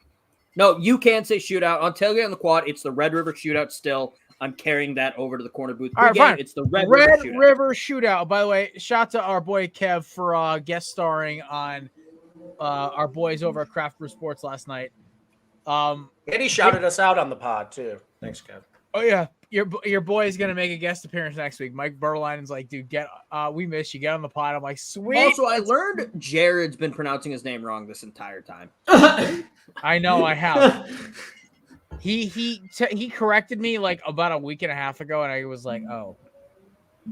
No, you can't say shootout until you get on the quad. It's the Red River shootout. Still, I'm carrying that over to the corner booth. All right, Pregame, fine. It's the Red Red River shootout. River shootout. By the way, shout out to our boy Kev for guest starring on our boys over at Craft Brew Sports last night. And he shouted us out on the pod too. Thanks, Kev. Oh yeah, your boy is gonna make a guest appearance next week. Mike Berlinen's like, dude, we miss you. Get on the pod. I'm like, sweet. Also, I learned Jared's been pronouncing his name wrong this entire time. I know, I have. He corrected me like about a week and a half ago, and I was like, oh,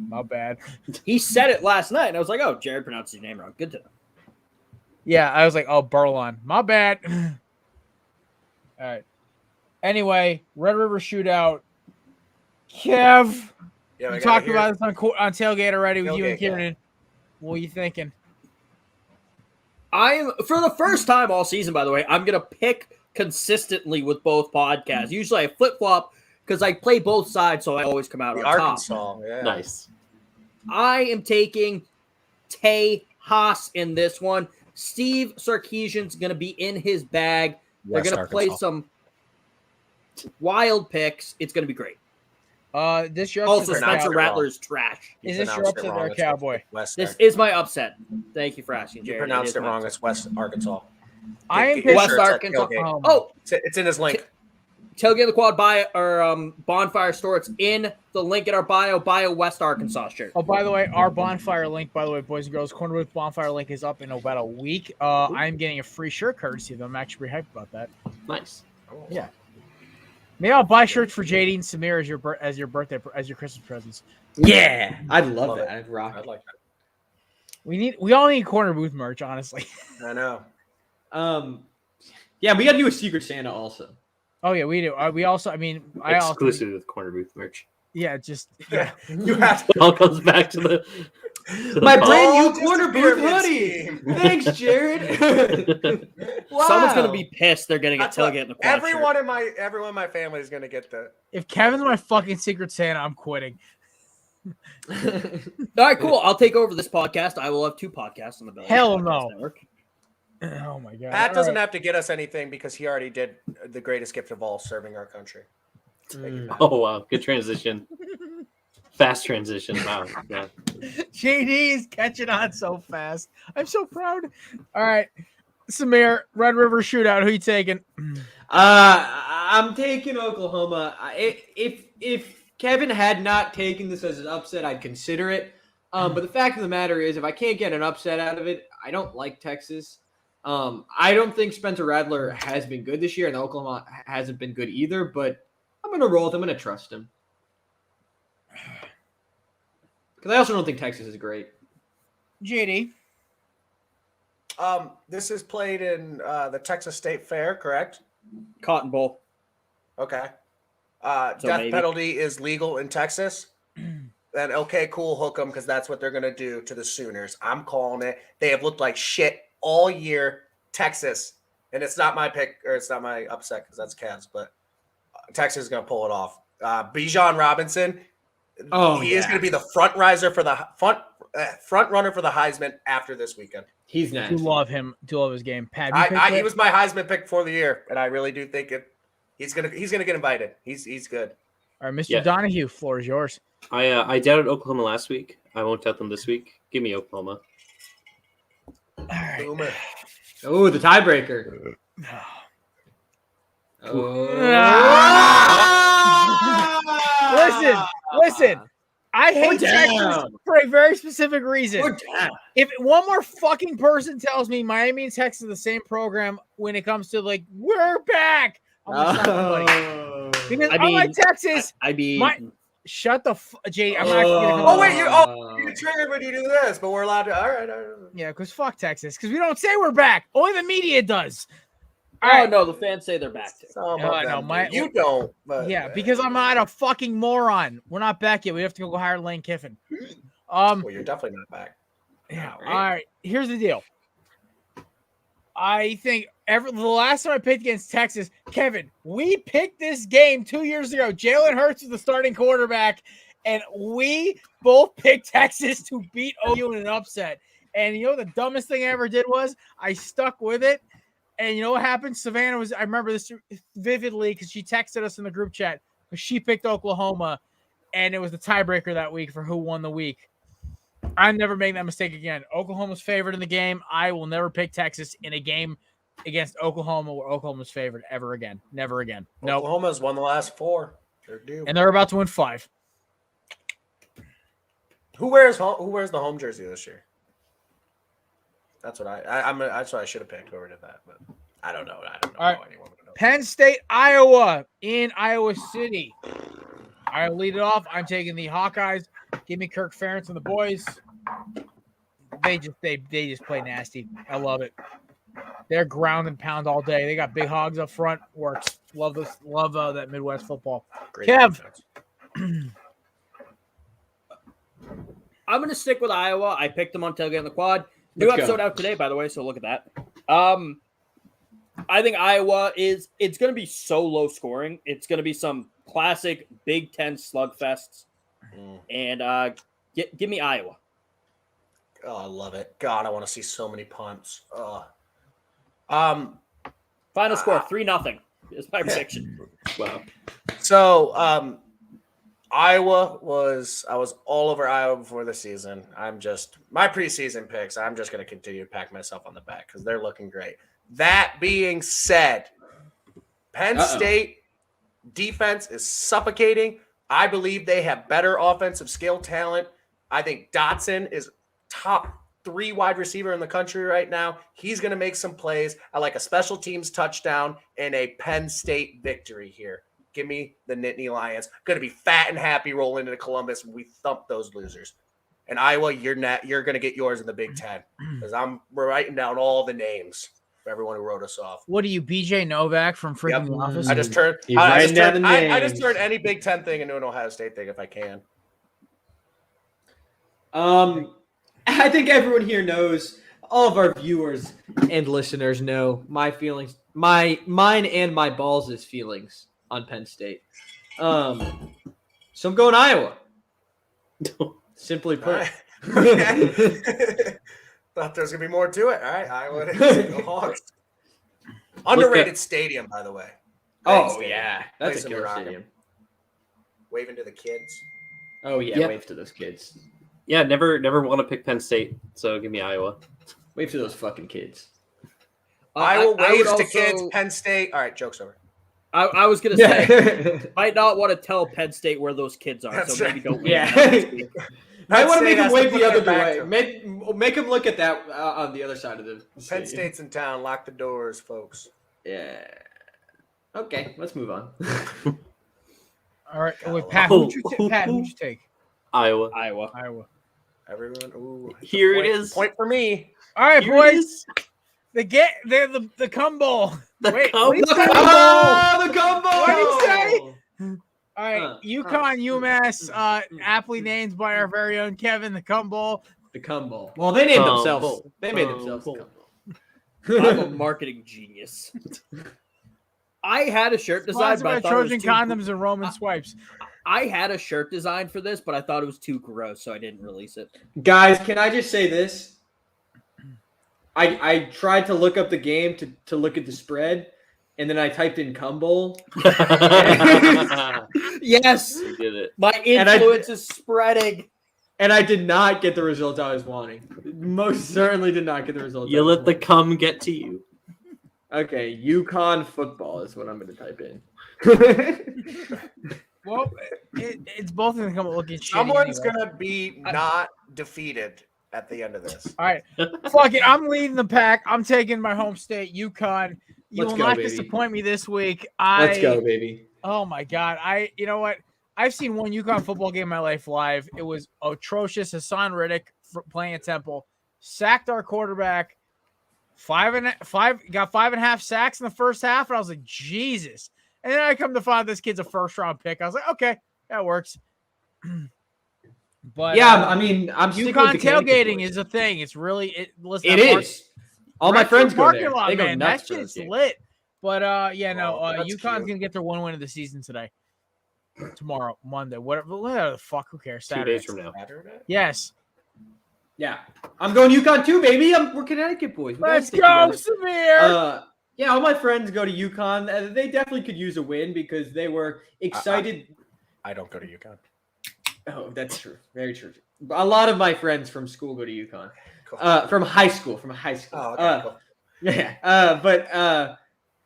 my bad. He said it last night, and I was like, oh, Jared pronounced his name wrong. Good to know. Yeah, I was like, oh, Berline, my bad. All right. Anyway, Red River Shootout. Kev, we talked about this on Tailgate already with you and Kieran. What are you thinking? I'm, for the first time all season, by the way, I'm going to pick consistently with both podcasts. Usually I flip-flop because I play both sides, so I always come out on Arkansas, top. yeah. Nice. I am taking Tejas in this one. Steve Sarkisian's going to be in his bag. They're going to play some wild picks. It's going to be great. This your also, upset Spencer Rattler's trash. Is this your upset or Cowboy? This is my upset. Thank you for asking, Jared. You pronounced it wrong. It's West Arkansas. I am West Arkansas. Oh, it's in his link. Tailgate the Quad Bonfire store. It's in the link in our bio. Buy a West Arkansas shirt. Oh, by the way, our bonfire link, by the way, boys and girls, Korner Booth bonfire link is up in about a week. I'm getting a free shirt courtesy of them. I'm actually pretty hyped about that. Nice. Yeah. Maybe I'll buy shirts for JD and Samir as your Christmas presents. Yeah, I'd love that. I'd rock. I'd like that. We all need Korner Booth merch, honestly. I know. Yeah, we got to do a Secret Santa also. Oh yeah, we do. We also, I mean, exclusive with Korner Booth merch. Yeah, just you have to. It all comes back to the my brand new Korner Booth hoodie. Thanks, Jared. Wow. Someone's gonna be pissed. They're gonna get tailgate in the quad everyone in my family is gonna get the. If Kevin's my fucking Secret Santa, I'm quitting. All right, cool. I'll take over this podcast. I will have 2 podcasts on the Belly. Hell no. Network. Oh my god. Pat doesn't have to get us anything because he already did the greatest gift of all, serving our country. Oh wow, good transition. Fast transition. Wow. Yeah. JD is catching on so fast. I'm so proud. All right. Samir, Red River Shootout. Who you taking? I'm taking Oklahoma. If Kevin had not taken this as an upset, I'd consider it. But the fact of the matter is, if I can't get an upset out of it, I don't like Texas. I don't think Spencer Rattler has been good this year, and Oklahoma hasn't been good either. But I'm going to roll with him. I'm going to trust him. Because I also don't think Texas is great. JD. This is played in the Texas State Fair, correct? Cotton Bowl. Okay. So Death maybe. penalty is legal in Texas. Then okay, cool, hook them because that's what they're gonna do to the Sooners. I'm calling it. They have looked like shit all year. Texas, and it's not my pick or it's not my upset because that's Cavs, but Texas is gonna pull it off. Bijan Robinson. He is gonna be the front runner for the Heisman after this weekend. He's nice. Do love him. Do love his game. Pat, he was my Heisman pick for the year, and I really do think he's gonna get invited. He's good. All right, Mr. Donahue, floor is yours. I doubted Oklahoma last week. I won't doubt them this week. Give me Oklahoma. All right. Oh, the tiebreaker. Listen. I hate Texas for a very specific reason. If one more fucking person tells me Miami and Texas are the same program when it comes to like we're back, I'm because I like Texas. Shut the Jay. I'm not gonna you triggered when you do this, but we're allowed to. All right. Yeah, because fuck Texas. Because we don't say we're back. Only the media does. No, the fans say they're back too. You don't. But, yeah, because I'm not a fucking moron. We're not back yet. We have to go hire Lane Kiffin. Well, you're definitely not back. Yeah. All right. Here's the deal. I think the last time I picked against Texas, Kevin, we picked this game 2 years ago. Jalen Hurts was the starting quarterback, and we both picked Texas to beat OU in an upset. And you know the dumbest thing I ever did was I stuck with it. And you know what happened? Savannah I remember this vividly because she texted us in the group chat. She picked Oklahoma, and it was the tiebreaker that week for who won the week. I'm never making that mistake again. Oklahoma's favored in the game. I will never pick Texas in a game against Oklahoma, where Oklahoma's favored ever again. Never again. Nope. Oklahoma's won the last 4. They're due. And they're about to win 5. Who wears the home jersey this year? That's what that's what I should have picked. Whoever did that, but I don't know. I don't know. All right. How anyone would know. Penn State, Iowa in Iowa City. I'll lead it off. I'm taking the Hawkeyes. Give me Kirk Ferentz and the boys. They just play nasty. I love it. They're ground and pound all day. They got big hogs up front. Works. Love this. Love that Midwest football. Great Kev. defense. I'm going to stick with Iowa. I picked them on Tailgate on the Quad. New Let's episode go. out today, by the way, so look at that. I think Iowa it's going to be so low scoring. It's going to be some classic Big Ten slugfests. And give me Iowa. Oh, I love it. God, I want to see so many punts. Final score, 3-0 is my prediction. Wow. So, I was all over Iowa before the season. My preseason picks, I'm just going to continue to pat myself on the back because they're looking great. That being said, Penn State defense is suffocating. I believe they have better offensive skill talent. I think Dotson is top 3 wide receiver in the country right now. He's going to make some plays. I like a special teams touchdown and a Penn State victory here. Give me the Nittany Lions. Going to be fat and happy rolling into Columbus when we thump those losers. And Iowa, you're going to get yours in the Big Ten because we're writing down all the names for everyone who wrote us off. What are you, BJ Novak from freaking The Office? I just turned any Big Ten thing into an Ohio State thing if I can. I think everyone here knows, all of our viewers and listeners know my feelings, mine and my balls' feelings on Penn State. So I'm going Iowa. Simply put. Right. Thought there was gonna be more to it. All right, Iowa. Go Hawks. Underrated stadium, by the way. Great stadium. Yeah, that's Place a in killer Morocco. stadium. Waving to the kids. Oh yeah, Yep. wave to those kids. Yeah, never want to pick Penn State, so give me Iowa. Wave to those fucking kids. Iowa I would waves to also- kids. Penn State. All right, joke's over. I was going to say, might not want to tell Penn State where those kids are, That's so maybe right. don't. wave Yeah. them. I want to State make him has to wave put the other their back way. to 'em. Make him look at that on the other side of the Penn stadium. State's in town. Lock the doors, folks. Yeah. Okay, let's move on. All right. Wait, Oh. Pat, who'd you take? Iowa. Iowa. Everyone. Ooh, Here point, it is. Point for me. All right, Here it boys. is. The cum bowl. The Wait, cum what did you say? bowl. Oh, the combo! What did you say? All right, Huh. UConn, UMass, aptly named by our very own Kevin, the cum bowl. The combo. Well, they named Combo. themselves. They made themselves the Combo. I'm a combo. marketing genius. I had a shirt design, Sponsored but I by thought it was Trojan too condoms and Roman swipes. I had a shirt design for this, but I thought it was too gross, so I didn't release it. Guys, can I just say this? I tried to look up the game to look at the spread, and then I typed in Cumbowl. Yes, We did it. my And I- influence is spreading. And I did not get the result I was wanting. Most certainly did not get the result. You I was let the wanting. cum get to you. Okay, Yukon football is what I'm going to type in. Well, it's both going to come looking shitty. Someone's anyway. gonna be not defeated at the end of this. All right, fuck it. I'm leading the pack. I'm taking my home state, UConn. You Let's will go, not baby. disappoint me this week. Let's go, baby. Oh my god. You know what? I've seen one UConn football game in my life live. It was atrocious. Hassan Riddick playing at Temple sacked our quarterback. Got 5.5 sacks in the first half, and I was like, Jesus. And then I come to find this kid's a first round pick. I was like, okay, that works. But Yeah, I mean, I'm sticking with UConn the Connecticut tailgating boys. is a thing. It's really listen, It that park- is. All my friends go parking there. lot, They go man. nuts That for this shit's game. lit. But yeah, no, Oh, that's UConn's cute. gonna get their one win of the season today. Tomorrow, Monday, whatever the fuck, who cares? 2 Saturday. days from now. Saturday? Yes. Yeah, I'm going UConn too, baby. We're Connecticut boys. We gotta Let's stick go, together. Samir. Yeah, all my friends go to UConn. They definitely could use a win because they were excited. I don't go to UConn. Oh, that's true. Very true. A lot of my friends from school go to UConn. Cool. From high school. Oh, okay, cool.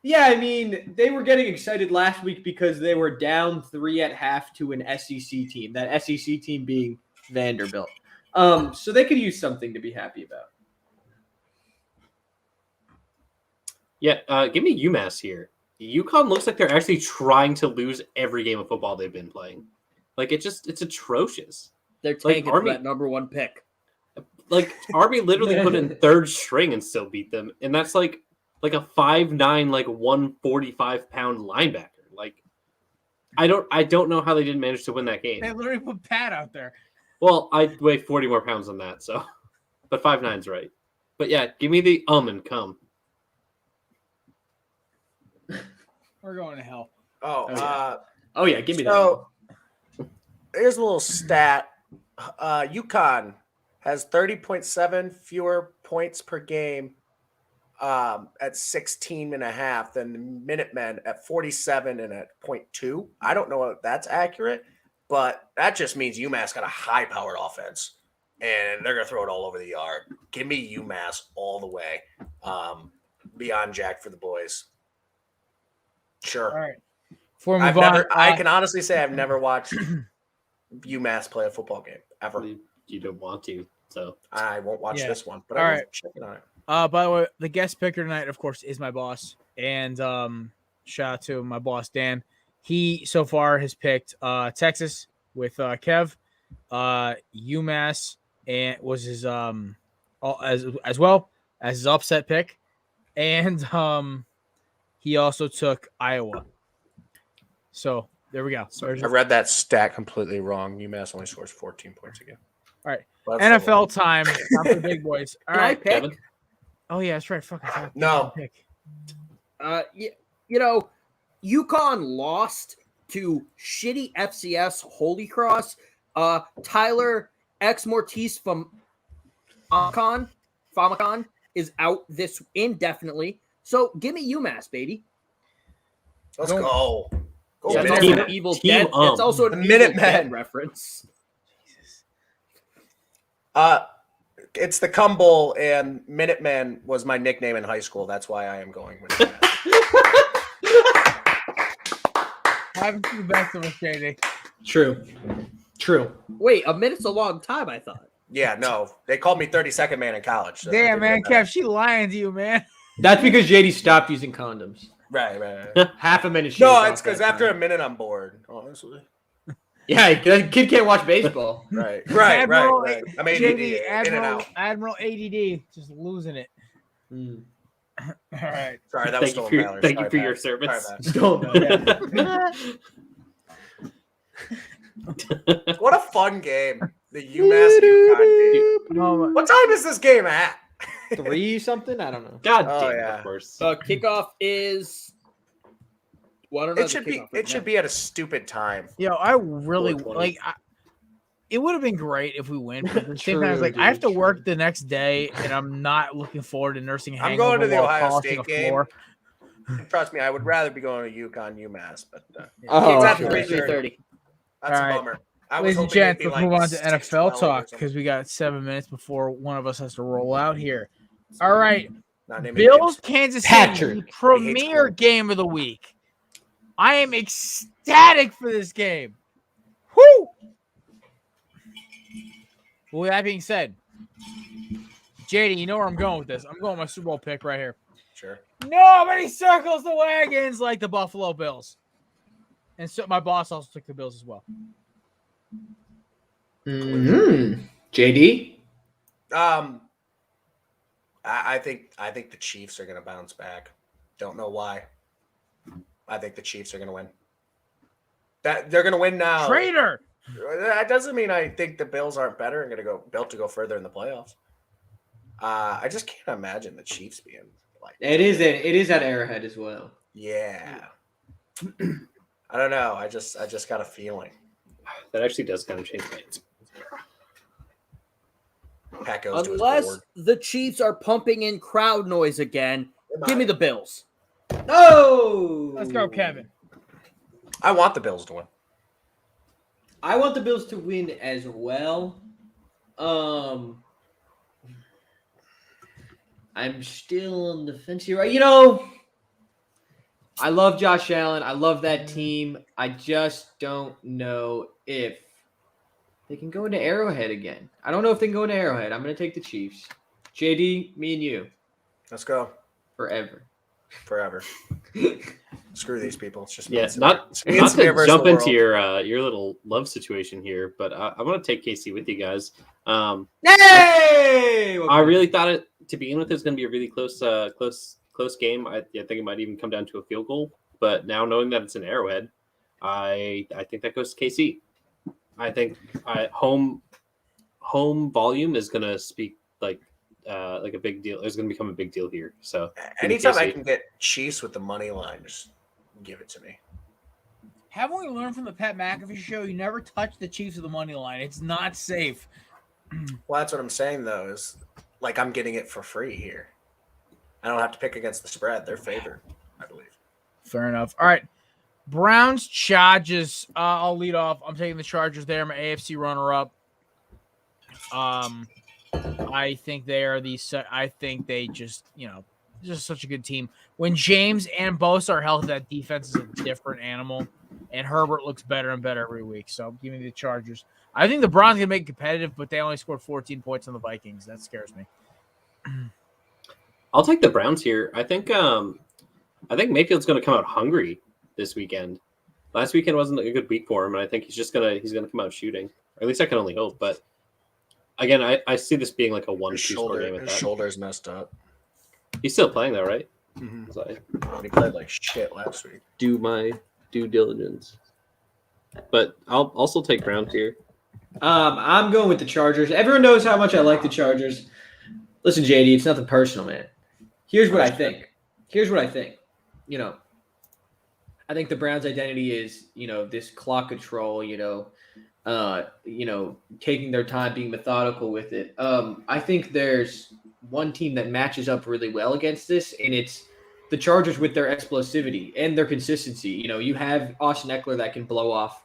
Yeah, I mean, they were getting excited last week because they were down 3 at half to an SEC team. That SEC team being Vanderbilt. So they could use something to be happy about. Yeah, give me UMass here. UConn looks like they're actually trying to lose every game of football they've been playing. Like it's atrocious. They're tanking for that number 1 pick. Like Army literally put in 3rd string and still beat them, and that's like a 5'9", like 145-pound linebacker. Like I don't know how they didn't manage to win that game. They literally put Pat out there. Well, I weigh 40 more pounds than that, so but 5'9's right. But yeah, give me the and come. We're going to hell. Oh yeah, give me that. So here's a little stat. UConn has 30.7 fewer points per game at 16.5 than the Minutemen at 47 and at 0.2. I don't know if that's accurate, but that just means UMass got a high-powered offense, and they're going to throw it all over the yard. Give me UMass all the way. Beyond Jack for the boys. Sure. All right. Before we move on, I can honestly say I've never watched UMass play a football game ever. You don't want to, so I won't watch this one, but All I will right. check it on it. By the way, the guest picker tonight, of course, is my boss. And shout out to my boss, Dan. He so far has picked Texas with Kev, UMass, and was his as well as his upset pick. And he also took Iowa. So there we go. I read that stat completely wrong. UMass only scores 14 points a game. All right. Well, NFL time. Time for the big boys. All Can I right. pick? Kevin. Oh, yeah, that's right. Fucking No. pick. UConn lost to shitty FCS Holy Cross. Tyler X Mortiz from Famicon is out this indefinitely. So give me UMass, baby. Let's go. Go Yeah, it's Minutemen. also an Evil Team Dead. It's also an The Evil Minutemen. Dead reference. It's the Cum Bowl, and Minutemen was my nickname in high school. That's why I am going with that. Having the best of us, JD. True. Wait, a minute's a long time, I thought. Yeah, no. They called me 32nd man in college. So Damn, man, Kev, she lying to you, man. That's because JD stopped using condoms. Right. Half a minute. No, it's because after a minute I'm bored, honestly. Yeah, that kid can't watch baseball. Right. Admiral, I mean, JD, in and out. Admiral ADD, just losing it. Mm. All right. Sorry, that was Thank stolen you valor. thank Sorry, you for Pat. your service. Sorry, Still, yeah. Pat. What a fun game. The UMass UConn game. Oh, What time is this game at? 3 something? I don't know. God Oh, damn, yeah. of course. Kickoff is. Well, I don't know It should be at a stupid time. yo, I really 420. it would have been great if we win, but at the same True, time, it's like I have to dude, work true. the next day, and I'm not looking forward to nursing a I'm hangover going to the while Ohio polishing State a game. floor. Trust me, I would rather be going to UConn UMass, but Oh, It's at okay. 3:30. That's All right. a bummer. I was Ladies and hoping it'd gents, be let's like move on to 6-12 NFL or talk something. because we got 7 minutes before one of us has to roll out here. All right, Not naming Bills, names. Kansas City, Patrick. the premier school. game of the week. I am ecstatic for this game. Whoo! Well, with that being said, JD, you know where I'm going with this. I'm going with my Super Bowl pick right here. Sure. Nobody circles the wagons like the Buffalo Bills. And so my boss also took the Bills as well. JD? I think the Chiefs are going to bounce back. Don't know why. I think the Chiefs are going to win. That they're going to win now. Traitor! That doesn't mean I think the Bills aren't better and going to go built to go further in the playoffs. I just can't imagine the Chiefs being like. It is at Arrowhead as well. Yeah. I don't know. I just got a feeling. That actually does kind of change my answer. Pat goes to his Unless board. the Chiefs are pumping in crowd noise again, give me the Bills. No! Let's go, Kevin. I want the Bills to win. I want the Bills to win as well. I'm still on the fence here. You know, I love Josh Allen. I love that team. I just don't know if they can go into Arrowhead again. I don't know if they can go into Arrowhead. I'm going to take the Chiefs. JD, me and you. Let's go. Forever. Screw these people. It's just not to jump into your little love situation here, but I want to take KC with you guys. Hey! I really thought it to begin with. It was going to be a really close game. I think it might even come down to a field goal. But now knowing that it's an Arrowhead, I think that goes to KC. I think home volume is going to speak like a big deal. It's going to become a big deal here. So anytime I can get Chiefs with the money line, just give it to me. Haven't we learned from the Pat McAfee show? You never touch the Chiefs with the money line. It's not safe. Well, that's what I'm saying, though, is like I'm getting it for free here. I don't have to pick against the spread. They're favored, I believe. Fair enough. All right. Browns, Chargers. I'll lead off. I'm taking the Chargers there. My AFC runner-up. I think they are I think they just such a good team. When James and Bosa are healthy, that defense is a different animal. And Herbert looks better and better every week. So give me the Chargers. I think the Browns can make it competitive, but they only scored 14 points on the Vikings. That scares me. I'll take the Browns here. I think Mayfield's going to come out hungry this weekend. Last weekend wasn't a good week for him, and I think he's gonna come out shooting. Or at least I can only hope. But again, I see this being like a 1-2 score game. His shoulder's messed up. He's still playing though, right? Mm-hmm. So he played like shit last week. Do my due diligence. But I'll also take Browns here. I'm going with the Chargers. Everyone knows how much I like the Chargers. Listen, JD, it's nothing personal, man. Here's what I think. I think the Browns' identity is, this clock control, taking their time, being methodical with it. I think there's one team that matches up really well against this, and it's the Chargers with their explosivity and their consistency. You have Austin Eckler that can blow off,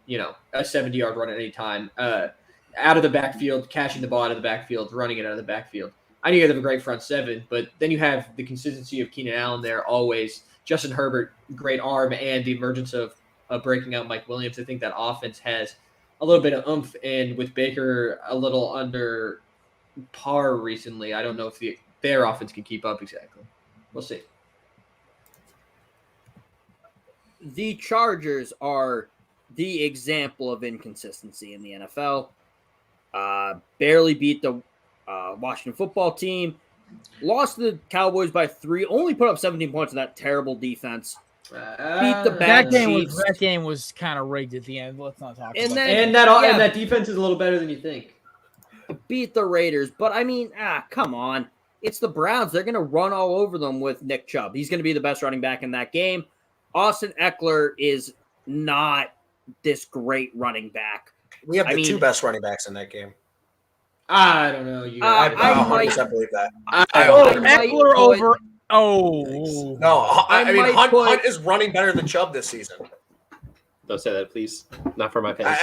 a 70-yard run at any time, out of the backfield, catching the ball out of the backfield, running it out of the backfield. I know you have a great front seven, but then you have the consistency of Keenan Allen there always. Justin Herbert, great arm, and the emergence of breaking out Mike Williams. I think that offense has a little bit of oomph, and with Baker a little under par recently, I don't know if their offense can keep up exactly. We'll see. The Chargers are the example of inconsistency in the NFL. Barely beat the Washington football team. Lost to the Cowboys by 3. Only put up 17 points in that terrible defense. Beat the bad Chiefs. That game was kind of rigged at the end. Let's not talk about that. And that defense is a little better than you think. Beat the Raiders. But, I mean, come on. It's the Browns. They're going to run all over them with Nick Chubb. He's going to be the best running back in that game. Austin Eckler is not this great running back. We have the two best running backs in that game. I don't know. I 100% believe that. Eckler over. Oh. No, I mean, Hunt is running better than Chubb this season. Don't say that, please. Not for my fantasy.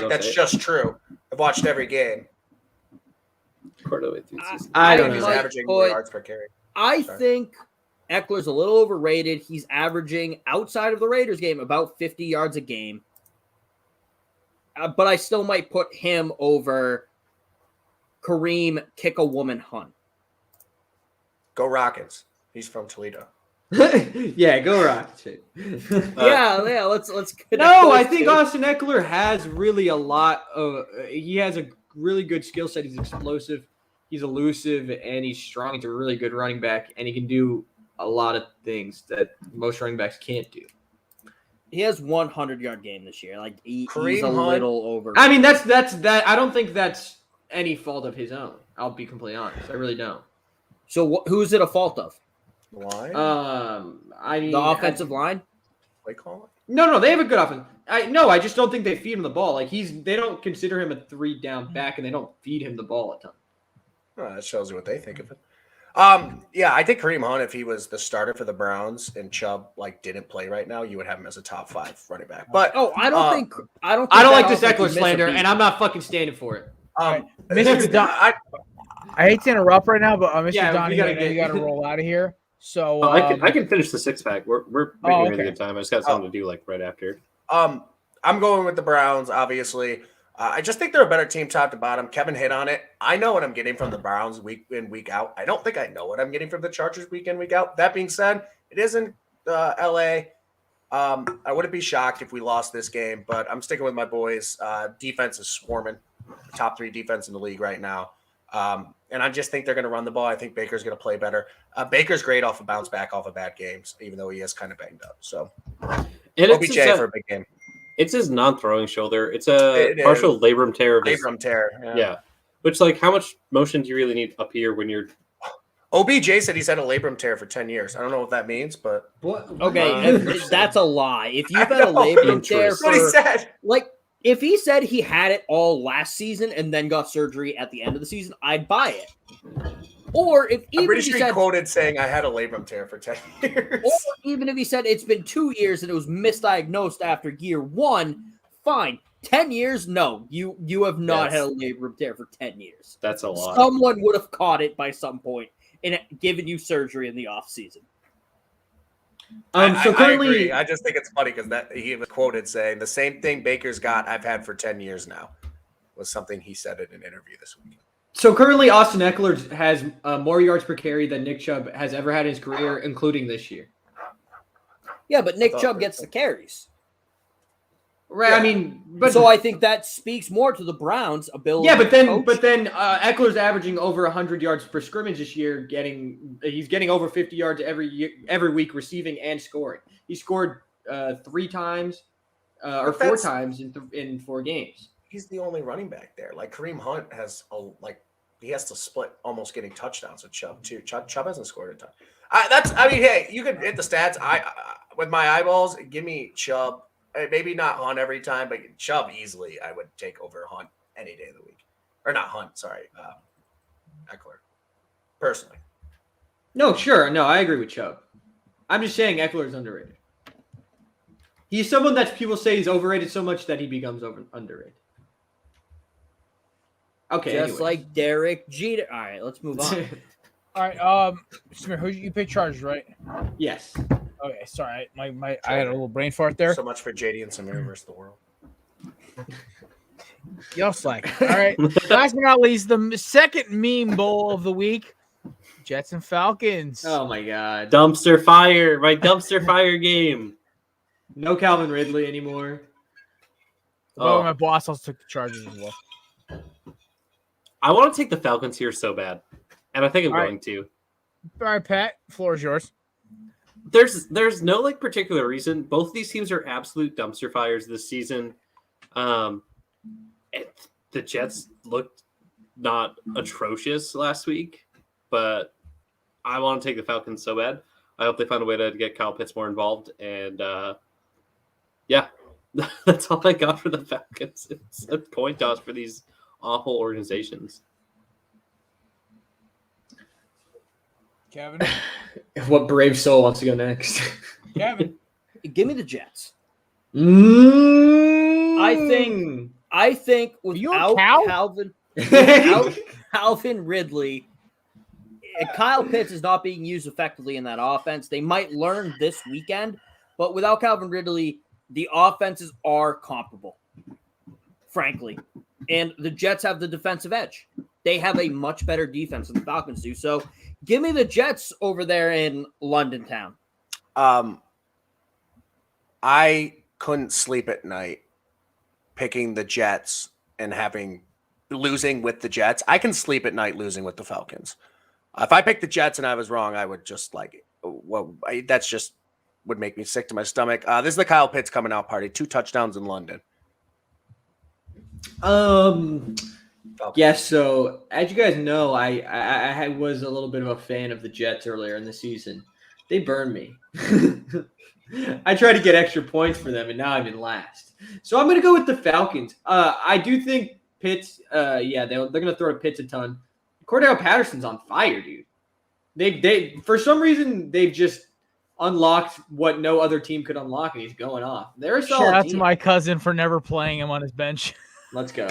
That's just true. I've watched every game. I don't know. He's averaging more yards per carry. I think Eckler's a little overrated. He's averaging, outside of the Raiders game, about 50 yards a game. But I still might put him over Kareem Kick-A-Woman Hunt. Go Rockets. He's from Toledo. Yeah, go Rockets. Yeah, let's No, I think Austin Eckler has really a lot of he has a really good skill set. He's explosive, he's elusive, and he's strong. He's a really good running back, and he can do a lot of things that most running backs can't do. He has 100-yard game this year. Like he's a little over. I mean, that's that. I don't think that's any fault of his own. I'll be completely honest. I really don't. So who's it a fault of? Line? I mean the offensive line. Play call? No, they have a good offense. I just don't think they feed him the ball. Like they don't consider him a 3-down back, and they don't feed him the ball a ton. Oh, that shows you what they think of it. Yeah, I think Kareem Hunt, if he was the starter for the Browns and Chubb didn't play right now, you would have him as a top 5 running back. But I don't like this Eckler slander, and I'm not fucking standing for it. I hate to interrupt right now, but Mr. Yeah, we Donahue, gotta I know you got to roll out of here. So I can finish the 6-pack. We're making okay. a good time. I just got something to do like right after. I'm going with the Browns, obviously. I just think they're a better team top to bottom. Kevin hit on it. I know what I'm getting from the Browns week in, week out. I don't think I know what I'm getting from the Chargers week in, week out. That being said, it isn't LA. I wouldn't be shocked if we lost this game, but I'm sticking with my boys. Defense is swarming. Top 3 defense in the league right now. And I just think they're going to run the ball. I think Baker's going to play better. Baker's great off of bounce back off of bad games, even though he is kind of banged up. So and OBJ for a big game. It's his non-throwing shoulder. It's a partial labrum tear. Labrum tear. Yeah. Which, like, how much motion do you really need up here when you're... OBJ said he's had a labrum tear for 10 years. I don't know what that means, but... Okay, that's a lie. If you've had a labrum tear That's what he said. Like, if he said he had it all last season and then got surgery at the end of the season, I'd buy it. Or if I'm even pretty if he sure said, he quoted saying I had a labrum tear for 10 years. or even if he said it's been 2 years and it was misdiagnosed after year 1, fine. 10 years? No, you have not had a labrum tear for 10 years. That's a lot. Someone would have caught it by some point and given you surgery in the off season. So currently, I agree. I just think it's funny because that he was quoted saying the same thing Baker's got I've had for 10 years now was something he said in an interview this week. So currently, Austin Eckler has more yards per carry than Nick Chubb has ever had in his career, including this year. Yeah, but Nick Chubb gets the carries. Right. Yeah. I mean, but so I think that speaks more to the Browns' ability. Yeah, but then Eckler's averaging over 100 yards per scrimmage this year. He's getting over 50 yards every week, receiving and scoring. He scored 3 times or 4 times in 4 games. He's the only running back there. Like Kareem Hunt has he has to split almost getting touchdowns with Chubb too. Chubb hasn't scored a ton. Hey, you could hit the stats. With my eyeballs, give me Chubb. Maybe not Hunt every time, but Chubb easily I would take over Hunt any day of the week. Or not Hunt, sorry. Eckler. Personally. No, sure. No, I agree with Chubb. I'm just saying Eckler is underrated. He's someone that people say he's overrated so much that he becomes underrated. Okay. Just like Derek Jeter. All right, let's move on. All right. Samir, who you pick Chargers, right? Yes. Okay. Sorry, I had a little brain fart there. So much for JD and Samir versus the world. Y'all slack. All right. Last but not least, the second meme bowl of the week: Jets and Falcons. Oh my God! Dumpster fire! My dumpster fire game. No Calvin Ridley anymore. Oh, my boss also took the Chargers as well. I want to take the Falcons here so bad, and I think I'm going to. All right, Pat, floor is yours. There's no particular reason. Both of these teams are absolute dumpster fires this season. The Jets looked not atrocious last week, but I want to take the Falcons so bad. I hope they find a way to get Kyle Pitts more involved, and yeah, that's all I got for the Falcons. It's a coin toss for these awful organizations. Kevin? What brave soul wants to go next? Kevin? Give me the Jets. Mm. I think without Calvin Ridley, Kyle Pitts is not being used effectively in that offense. They might learn this weekend, but without Calvin Ridley, the offenses are comparable, frankly. And the Jets have the defensive edge. They have a much better defense than the Falcons do. So give me the Jets over there in London town. I couldn't sleep at night picking the Jets and losing with the Jets. I can sleep at night losing with the Falcons. If I picked the Jets and I was wrong, I would just that's just would make me sick to my stomach. This is the Kyle Pitts coming out party. 2 touchdowns in London. Yes. So as you guys know, I was a little bit of a fan of the Jets earlier in the season. They burned me. I tried to get extra points for them, and now I'm in last. So I'm going to go with the Falcons. I do think Pitts. They're going to throw to Pitts a ton. Cordell Patterson's on fire, dude. They for some reason they've just unlocked what no other team could unlock, and he's going off. They're a solid Shout out team. to my cousin for never playing him on his bench. Let's go.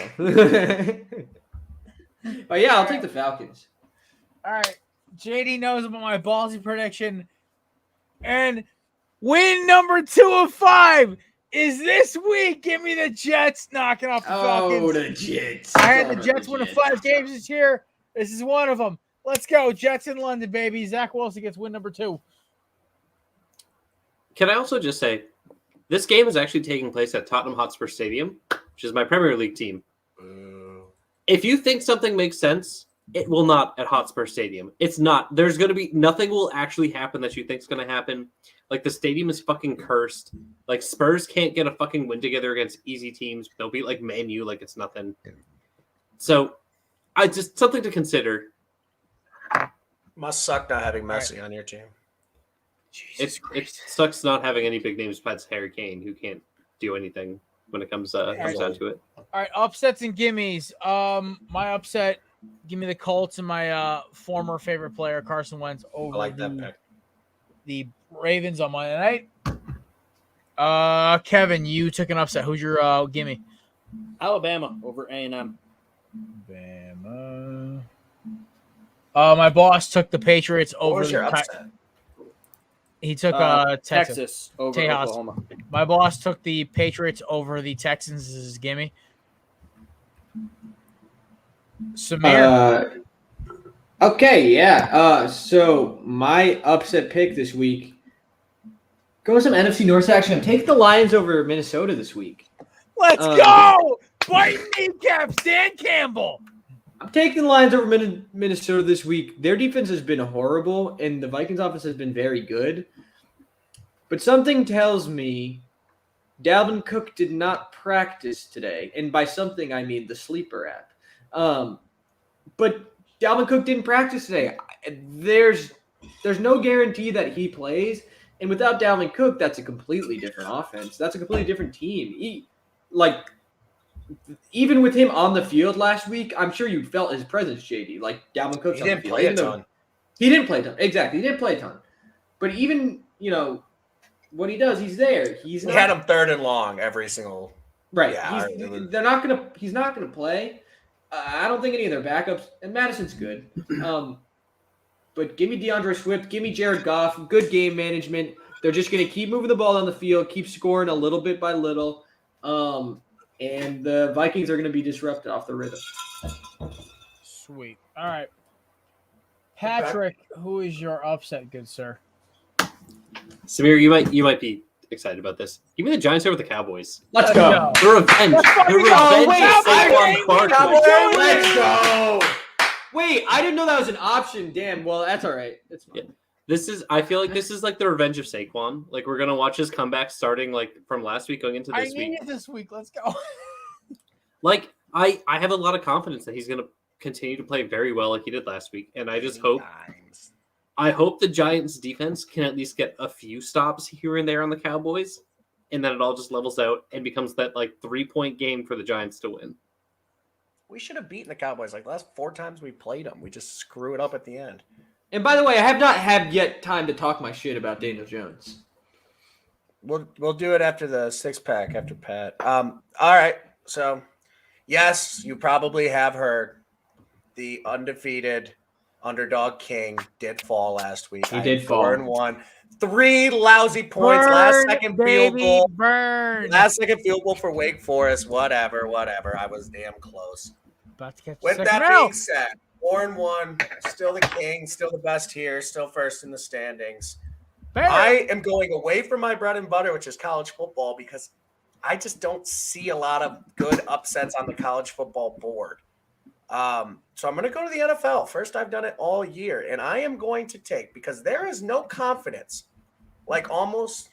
But yeah, I'll take the Falcons. All right. JD knows about my ballsy prediction. And win number 2 of 5 is this week. Give me the Jets knocking off the Falcons. Oh, the Jets. I had the Jets winning 5 games this year. This is one of them. Let's go. Jets in London, baby. Zach Wilson gets win number 2. Can I also just say, this game is actually taking place at Tottenham Hotspur Stadium, which is my Premier League team. If you think something makes sense, it will not at Hotspur Stadium. It's not. There's going to be nothing will actually happen that you think is going to happen. Like, the stadium is fucking cursed. Like, Spurs can't get a fucking win together against easy teams. They'll beat, like, Man U like it's nothing. So, just something to consider. Must suck not having Messi on your team. Jesus It sucks not having any big names besides Harry Kane, who can't do anything when it comes down to it. All right, upsets and gimmies. My upset, give me the Colts and my former favorite player, Carson Wentz, over I like that pick. the Ravens on Monday night. Kevin, you took an upset. Who's your gimme? Alabama over A&M. Bama. My boss took the Patriots What over was your the upset? He took Texas. Texas over Tejas. Oklahoma. My boss took the Patriots over the Texans. This is gimme. Samir. Okay, yeah. So my upset pick this week. Go with some NFC North action. Take the Lions over Minnesota this week. Let's go! Biting kneecaps, Dan Campbell. I'm taking the Lions over Minnesota this week. Their defense has been horrible, and the Vikings offense has been very good. But something tells me Dalvin Cook did not practice today. And by something, I mean the sleeper app. But Dalvin Cook didn't practice today. There's no guarantee that he plays. And without Dalvin Cook, that's a completely different offense. That's a completely different team. Even with him on the field last week, I'm sure you felt his presence, JD. Like, Dalvin Cook's on the field. Play a ton. He didn't play a ton. Exactly. He didn't play a ton. But even, what he does, he's there. We had him third and long every single. Right. Yeah, He's not gonna play. I don't think any of their backups. And Madison's good. But give me DeAndre Swift. Give me Jared Goff. Good game management. They're just gonna keep moving the ball down the field, keep scoring a little bit by little. And the Vikings are going to be disrupted off the rhythm. Sweet. All right. Patrick, who is your upset, good sir? Samir, you might be excited about this. Give me the Giants over the Cowboys. Let's go. The revenge. The revenge of Saquon Barkley. Let's go. Wait, I didn't know that was an option. Damn. Well, that's all right. That's fine. Yeah. I feel like this is like the revenge of Saquon. Like, we're gonna watch his comeback starting like from last week going into this week. I need it this week. Let's go. Like, I have a lot of confidence that he's gonna continue to play very well like he did last week, and I just hope the Giants defense can at least get a few stops here and there on the Cowboys, and then it all just levels out and becomes that like 3-point game for the Giants to win. We should have beaten the Cowboys like the last 4 times we played them. We just screw it up at the end. And by the way, I have not had yet time to talk my shit about Daniel Jones. We'll do it after the 6-pack after Pat. All right. So, yes, you probably have heard the undefeated underdog king did fall last week. He did fall. 4-1. 3 lousy points. Last second field goal. Last second field goal for Wake Forest. Whatever. I was damn close. With that being said, 4-1, still the king, still the best here, still first in the standings. I am going away from my bread and butter, which is college football, because I just don't see a lot of good upsets on the college football board. So I'm going to go to the NFL. First, I've done it all year, and I am going to take, because there is no confidence, like almost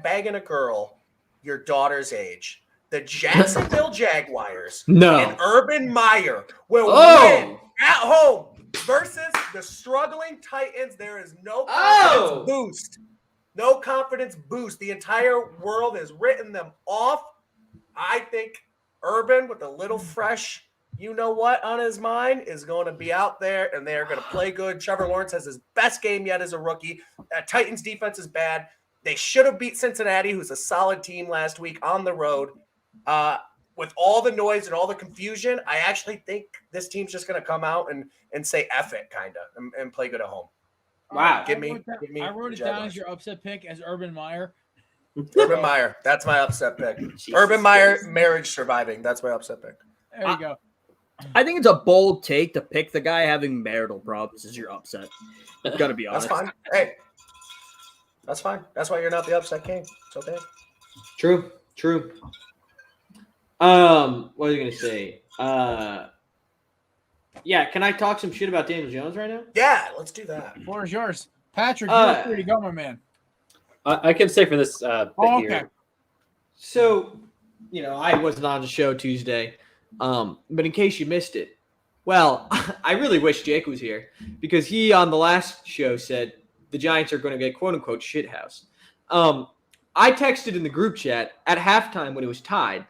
bagging a girl your daughter's age. The Jacksonville Jaguars and Urban Meyer will win at home versus the struggling Titans. There is no confidence boost. No confidence boost. The entire world has written them off. I think Urban, with a little fresh you-know-what on his mind, is going to be out there, and they are going to play good. Trevor Lawrence has his best game yet as a rookie. Titans defense is bad. They should have beat Cincinnati, who's a solid team last week on the road. with all the noise and all the confusion, I actually think this team's just going to come out and say F it, kind of, and play good at home. Wow. Give me I wrote it the down Jaguars. as your upset pick as Urban Meyer. Urban Meyer. That's my upset pick. Jesus Urban Meyer, Christ. marriage surviving. That's my upset pick. There you go. I think it's a bold take to pick the guy having marital problems as your upset. I've got to be That's honest. fine. Hey, that's fine. That's why you're not the upset king. It's okay. True. What was I gonna say? Yeah, can I talk some shit about Daniel Jones right now? Yeah, let's do that. The floor is yours. Patrick, you're free to go, my man. I can say for this bit Okay. here. So, I wasn't on the show Tuesday, but in case you missed it, well, I really wish Jake was here because he on the last show said the Giants are going to get quote unquote shithouse. I texted in the group chat at halftime when it was tied.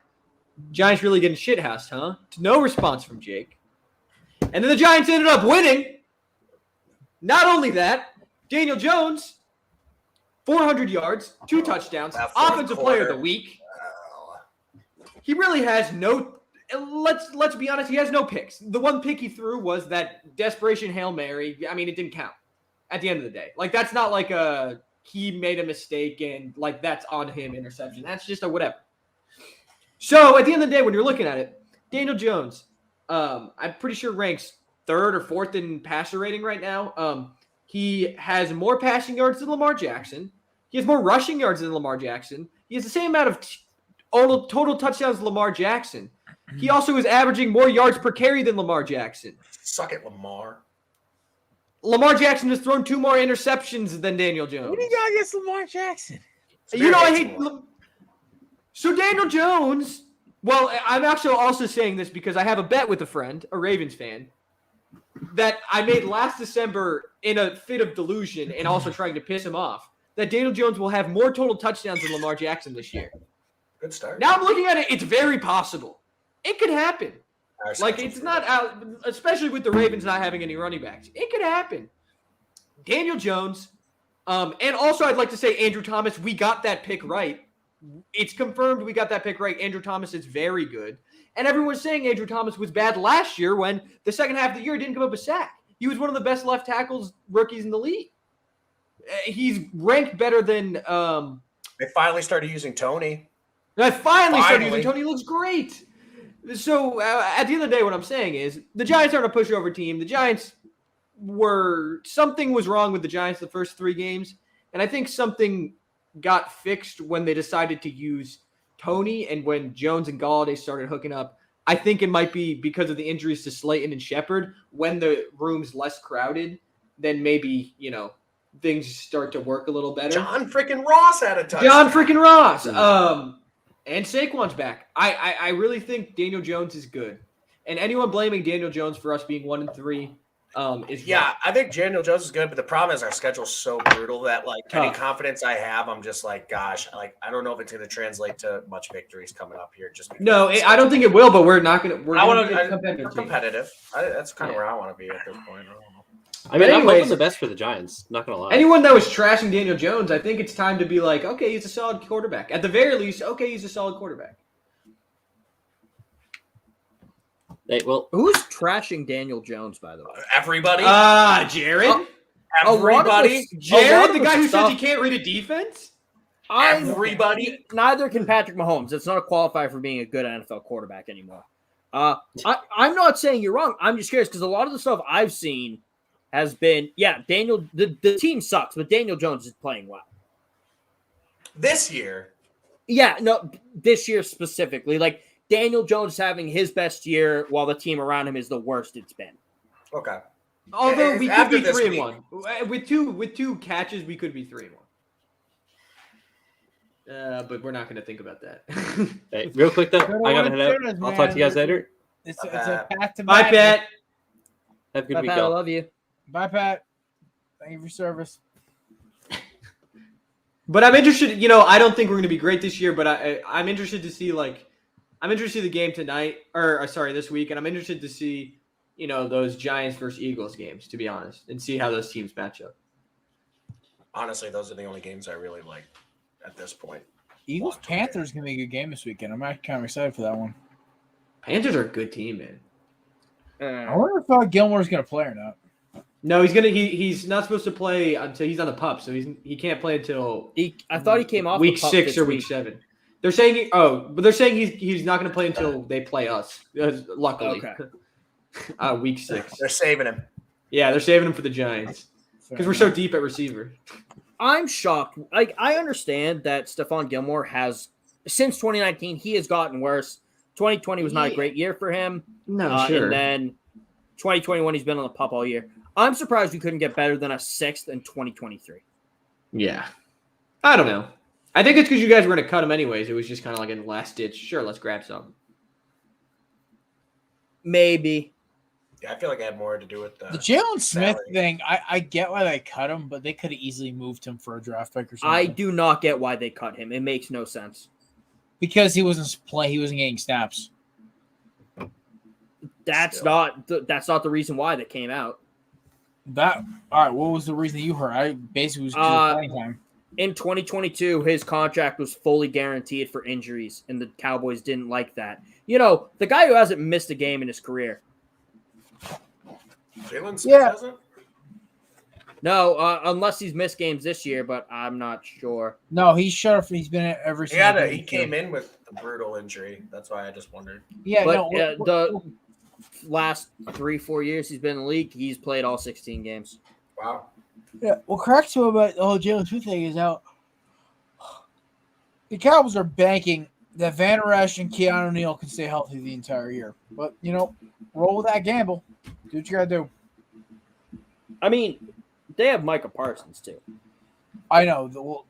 Giants really getting shithoused, huh? No response from Jake. And then the Giants ended up winning. Not only that, Daniel Jones, 400 yards, 2 touchdowns, That fourth offensive player of quarter. the week. He really has no. Let's be honest. He has no picks. The one pick he threw was that desperation Hail Mary. I mean, it didn't count at the end of the day. Like that's not like he made a mistake and like that's on him interception. That's just a whatever. So at the end of the day, when you're looking at it, Daniel Jones, I'm pretty sure ranks 3rd or 4th in passer rating right now. He has more passing yards than Lamar Jackson. He has more rushing yards than Lamar Jackson. He has the same amount of total touchdowns as Lamar Jackson. He also is averaging more yards per carry than Lamar Jackson. Suck it, Lamar. Lamar Jackson has thrown 2 more interceptions than Daniel Jones. What do you got against Lamar Jackson? I hate. So Daniel Jones. Well, I'm actually also saying this because I have a bet with a friend, a Ravens fan, that I made last December in a fit of delusion and also trying to piss him off. That Daniel Jones will have more total touchdowns than Lamar Jackson this year. Good start. Now I'm looking at it; it's very possible. It could happen. Our Like schedule's it's not out, especially with the Ravens not having any running backs. It could happen. Daniel Jones, and also I'd like to say Andrew Thomas. We got that pick right. It's confirmed we got that pick right. Andrew Thomas is very good, and everyone's saying Andrew Thomas was bad last year when the second half of the year didn't give up a sack. He was one of the best left tackles rookies in the league. He's ranked better than. They finally started using Tony. I finally started using Finally. Tony. He looks great. So at the end of the day, what I'm saying is the Giants aren't a pushover team. The Giants something was wrong with the Giants the first 3 games, and I think something got fixed when they decided to use Tony and when Jones and Galladay started hooking up. I think it might be because of the injuries to Slayton and Shepard. When the room's less crowded, then maybe things start to work a little better. John freaking Ross had a touchdown. John freaking Ross. And Saquon's back. I really think Daniel Jones is good. And anyone blaming Daniel Jones for us being 1-3 is Yeah, wrong. I think Daniel Jones is good, but the problem is our schedule's so brutal that any Tough. confidence I have, I'm just like, gosh, I don't know if it's going to translate to much victories coming up here. Just because No, I don't think it will, but we're not going to. We're I going want to be a to competitive team. competitive. That's kind of where I want to be at this point. I don't know. I mean, I'm anyways- hoping the best for the Giants. Not gonna lie. Anyone that was trashing Daniel Jones, I think it's time to be like, okay, he's a solid quarterback. At the very least, okay, he's a solid quarterback. Hey, well, Who's trashing Daniel Jones, by the way? Everybody, Jared? everybody, Jared, the guy who says he can't read a defense? everybody. Neither can Patrick Mahomes. It's not a qualifier for being a good NFL quarterback anymore. I'm not saying you're wrong. I'm just curious because a lot of the stuff I've seen has been, Daniel. The team sucks, but Daniel Jones is playing well. This year, Yeah, no, this year specifically, like Daniel Jones having his best year while the team around him is the worst it's been. okay. Although we could After be this 3-1. With two catches, we could be 3-1. But we're not going to think about that. hey, real quick though, Good I gotta old head out. Steelers, I'll talk to you guys man. later. It's a path to Bye, madness. Pat. Have a good Bye, week, Pat, I y'all. love you. Bye, Pat. Thank you for your service. But I'm interested. I don't think we're going to be great this year. But I'm interested to see I'm interested in the game tonight, or sorry, this week, and I'm interested to see those Giants versus Eagles games, to be honest, and see how those teams match up. Honestly, those are the only games I really like at this point. Eagles Panthers gonna be a good game this weekend. I'm kind of excited for that one. Panthers are a good team, man. I wonder if Gilmore's going to play or not. No, he's not supposed to play until he's on the PUP, so he can't play until I thought he came off week the pup 6 this or week week. 7. They're saying but they're saying he's not going to play until they play us. Luckily, Okay. week 6. They're saving him. Yeah, they're saving him for the Giants because we're so deep at receiver. I'm shocked. Like, I understand that Stephon Gilmore has, since 2019, he has gotten worse. 2020 was not a great year for him. No, sure. And then 2021, he's been on the pup all year. I'm surprised we couldn't get better than a 6th in 2023. Yeah. I don't know. I think it's because you guys were going to cut him anyways. It was just kind of like a last ditch. Sure, let's grab some. Maybe. Yeah, I feel like I had more to do with the Jalen Smith salary. thing. I get why they cut him, but they could have easily moved him for a draft pick or something. I do not get why they cut him. It makes no sense. Because he wasn't getting snaps. That's not the reason why they came out. All right. What was the reason that you heard? I basically was playing time. In 2022, his contract was fully guaranteed for injuries, and the Cowboys didn't like that. You know, the guy who hasn't missed a game in his career. Jalen Smith hasn't? No, unless he's missed games this year, but I'm not sure. No, he's shut up. He's been at every single game. He came in with a brutal injury. That's why I just wondered. Yeah, but the last 3-4 years he's been in the league, he's played all 16 games. Wow. Yeah, well, correct to about the whole Jalen Smith thing is out. The Cowboys are banking that Van Der Esch and Keanu Neal can stay healthy the entire year. But, roll with that gamble. Do what you got to do. I mean, they have Micah Parsons, too. I know.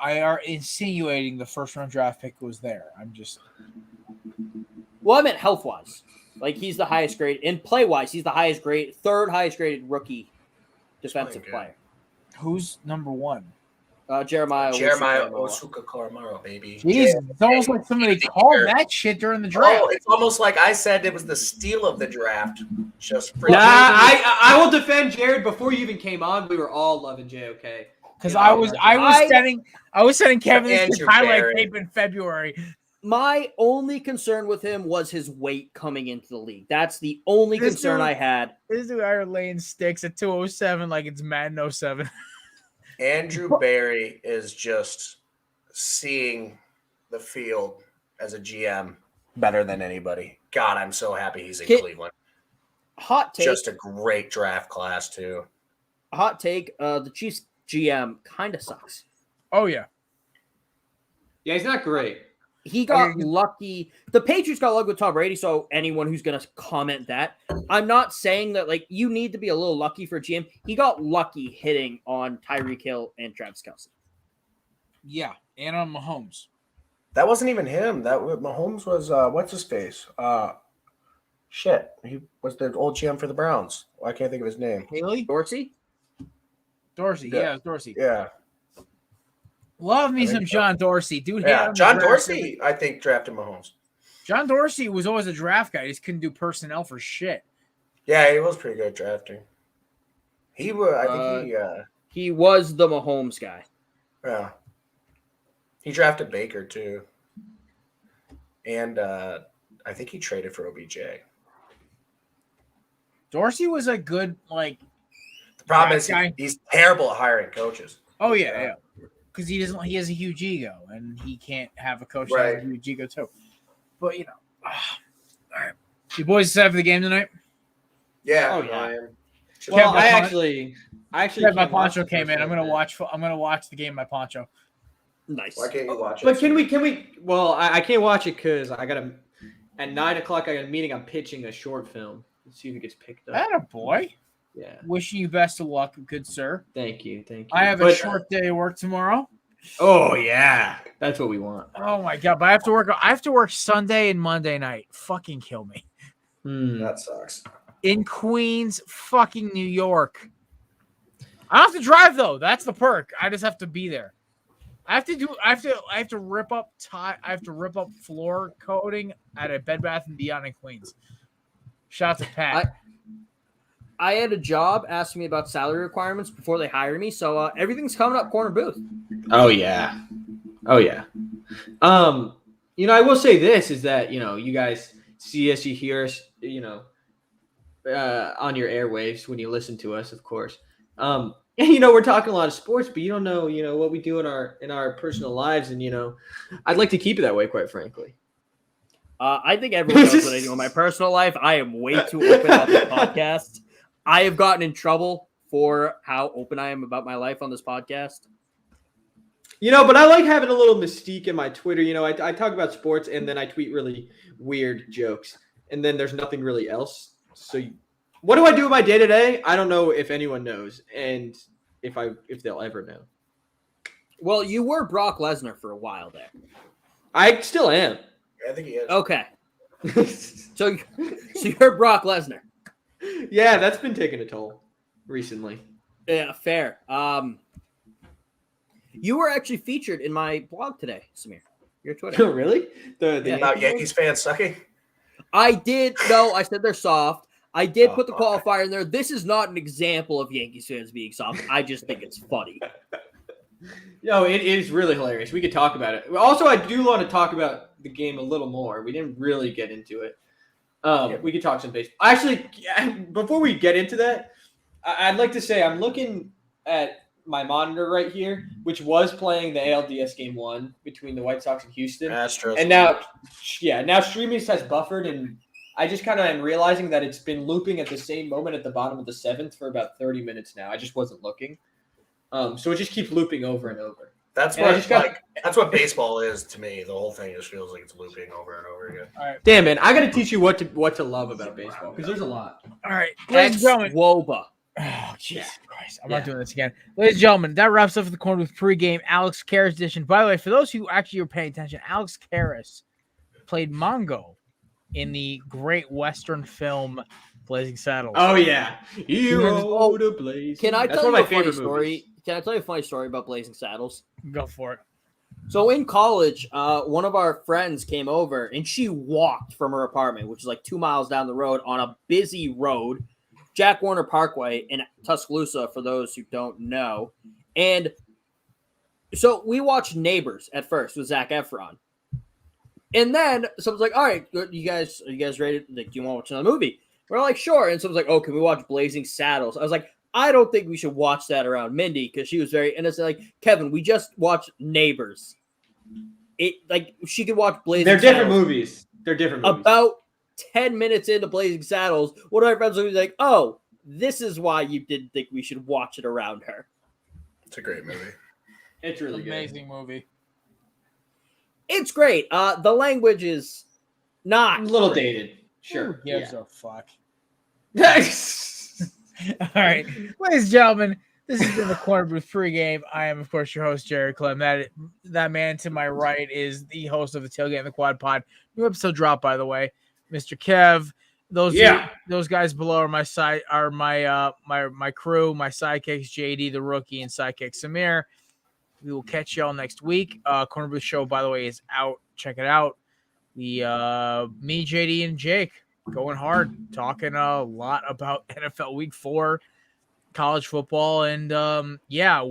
I are insinuating the first-round draft pick was there. I'm just... Well, I meant health-wise. Like, he's the highest grade. In play-wise, he's the highest grade, third highest-graded rookie defensive player. Who's number one? Jeremiah Owusu-Koramoah, baby. Jeez, it's almost like somebody called that shit during the draft. Oh, it's almost like I said it was the steal of the draft. Just I will defend Jared. Before you even came on, we were all loving JOK. Because I was sending Kevin this highlight tape in February. My only concern with him was his weight coming into the league. That's the only concern I had. This dude out laying sticks at 207 like it's Madden 07. Andrew Berry is just seeing the field as a GM better than anybody. God, I'm so happy he's in Cleveland. Hot take. Just a great draft class, too. Hot take. The Chiefs GM kind of sucks. Oh, yeah. Yeah, he's not great. He got lucky. The Patriots got lucky with Tom Brady, so anyone who's going to comment that, I'm not saying that, like, you need to be a little lucky for GM. He got lucky hitting on Tyreek Hill and Travis Kelce. Yeah, and on Mahomes. That wasn't even him. Mahomes was, what's his face? Shit. He was the old GM for the Browns. I can't think of his name. Haley? Dorsey? Dorsey, yeah, it was Dorsey. Yeah. Love me some John Dorsey. Dude, yeah, John Dorsey, I think, drafted Mahomes. John Dorsey was always a draft guy. He just couldn't do personnel for shit. Yeah, he was pretty good at drafting. He was, I think he was the Mahomes guy. Yeah. He drafted Baker, too. And I think he traded for OBJ. Dorsey was a good, like... The problem is he's terrible at hiring coaches. Oh, yeah. Because he has a huge ego, and he can't have a coach that has a huge ego too. But all right. You boys excited for the game tonight? Yeah. Oh yeah. Well, I actually my poncho came in. I'm gonna watch the game. My poncho. Nice. Why can't you watch it? But can we? Well, I can't watch it because I got at 9:00. I got a meeting. I'm pitching a short film. Let's see if it gets picked up. Attaboy. Yeah. Wishing you best of luck, good sir. Thank you. I have a short day of work tomorrow. Oh yeah, that's what we want. Oh my god! But I have to work Sunday and Monday night. Fucking kill me. That sucks. In Queens, fucking New York. I don't have to drive though. That's the perk. I just have to be there. I have to rip up floor coating at a Bed Bath & Beyond in Queens. Shout out to Pat. I had a job asking me about salary requirements before they hired me, so everything's coming up corner booth. Oh yeah. I will say this is that you guys see us, you hear us, on your airwaves when you listen to us, of course. And we're talking a lot of sports, but you don't know, what we do in our personal lives, and I'd like to keep it that way, quite frankly. I think everyone knows what I do in my personal life. I am way too open on this podcast. I have gotten in trouble for how open I am about my life on this podcast. But I like having a little mystique in my Twitter. I talk about sports and then I tweet really weird jokes, and then there's nothing really else. So what do I do with my day to day? I don't know if anyone knows, and if they'll ever know. Well, you were Brock Lesnar for a while there. I still am. I think he is. Okay. So you're Brock Lesnar. Yeah, that's been taking a toll recently. Yeah, fair. You were actually featured in my blog today, Samir. Your Twitter. Really? About Yankees fans sucking? I did. No, I said they're soft. I did put the qualifier in there. This is not an example of Yankees fans being soft. I just think it's funny. It is really hilarious. We could talk about it. Also, I do want to talk about the game a little more. We didn't really get into it. We could talk some baseball. Actually, before we get into that, I'd like to say I'm looking at my monitor right here, which was playing the ALDS game 1 between the White Sox and Houston. Astros. And now streaming has buffered, and I just kind of am realizing that it's been looping at the same moment at the bottom of the 7th for about 30 minutes now. I just wasn't looking. So it just keeps looping over and over. That's what baseball is to me. The whole thing just feels like it's looping over and over again. All right. Damn, man, I got to teach you what to love about baseball, because there's a lot. All right. Ladies and gentlemen. Woba. Oh, Jesus Christ. I'm not doing this again. Ladies and gentlemen, that wraps up the Corner with pregame Alex Karras edition. By the way, for those who actually are paying attention, Alex Karras played Mongo in the great Western film Blazing Saddles. Oh, yeah. Hero to Blaze. Can I That's tell one you of a my funny favorite story? movies. Can I tell you a funny story about Blazing Saddles? Go for it. So in college, one of our friends came over, and she walked from her apartment, which is like 2 miles down the road on a busy road, Jack Warner Parkway in Tuscaloosa, for those who don't know. And so we watched Neighbors at first with Zac Efron. And then someone's like, all right, are you guys ready? Like, do you want to watch another movie? We're like, sure. And someone's like, oh, can we watch Blazing Saddles? I was like, I don't think we should watch that around Mindy, because she was very innocent. Like, Kevin, we just watched Neighbors. She could watch Blazing Saddles. They're different movies. About 10 minutes into Blazing Saddles, one of my friends was like, oh, this is why you didn't think we should watch it around her. It's a great movie. It's really Amazing movie. It's great. The language is not a little great. dated. Sure. Who gives a fuck? All right. Ladies and gentlemen, this has been the Corner Booth pregame. I am, of course, your host, Jared Clem. That man to my right is the host of the Tailgate and the Quad Pod. New episode dropped, by the way. Mr. Kev. Those guys below are my side, are my crew, my sidekicks, JD the rookie, and sidekick Samir. We will catch y'all next week. Corner Booth show, by the way, is out. Check it out. Me, JD, and Jake going hard, talking a lot about NFL Week 4, college football, and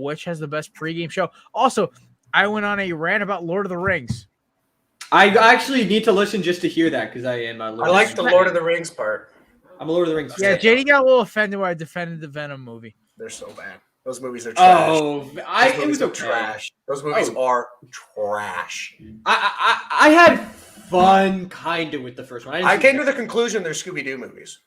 which has the best pregame show. Also, I went on a rant about Lord of the Rings. I actually need to listen just to hear that, because I am a Lord I like the Lord of the Rings part. I'm a Lord of the Rings fan. Yeah, JD got a little offended when I defended the Venom movie. They're so bad. Those movies are trash. It was okay. Trash. Those movies are trash. I had fun kind of with the first one. I came to the conclusion they're Scooby-Doo movies.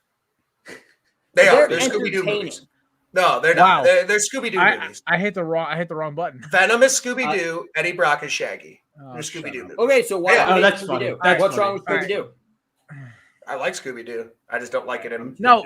They're Scooby-Doo movies. No, they're not. They're Scooby-Doo movies. I hit the wrong button. Venom is Scooby-Doo. Eddie Brock is Shaggy. They're Scooby-Doo movies. Okay, so why? Yeah. That's funny. What's wrong with Scooby-Doo? I like Scooby-Doo. I just don't like it in. No,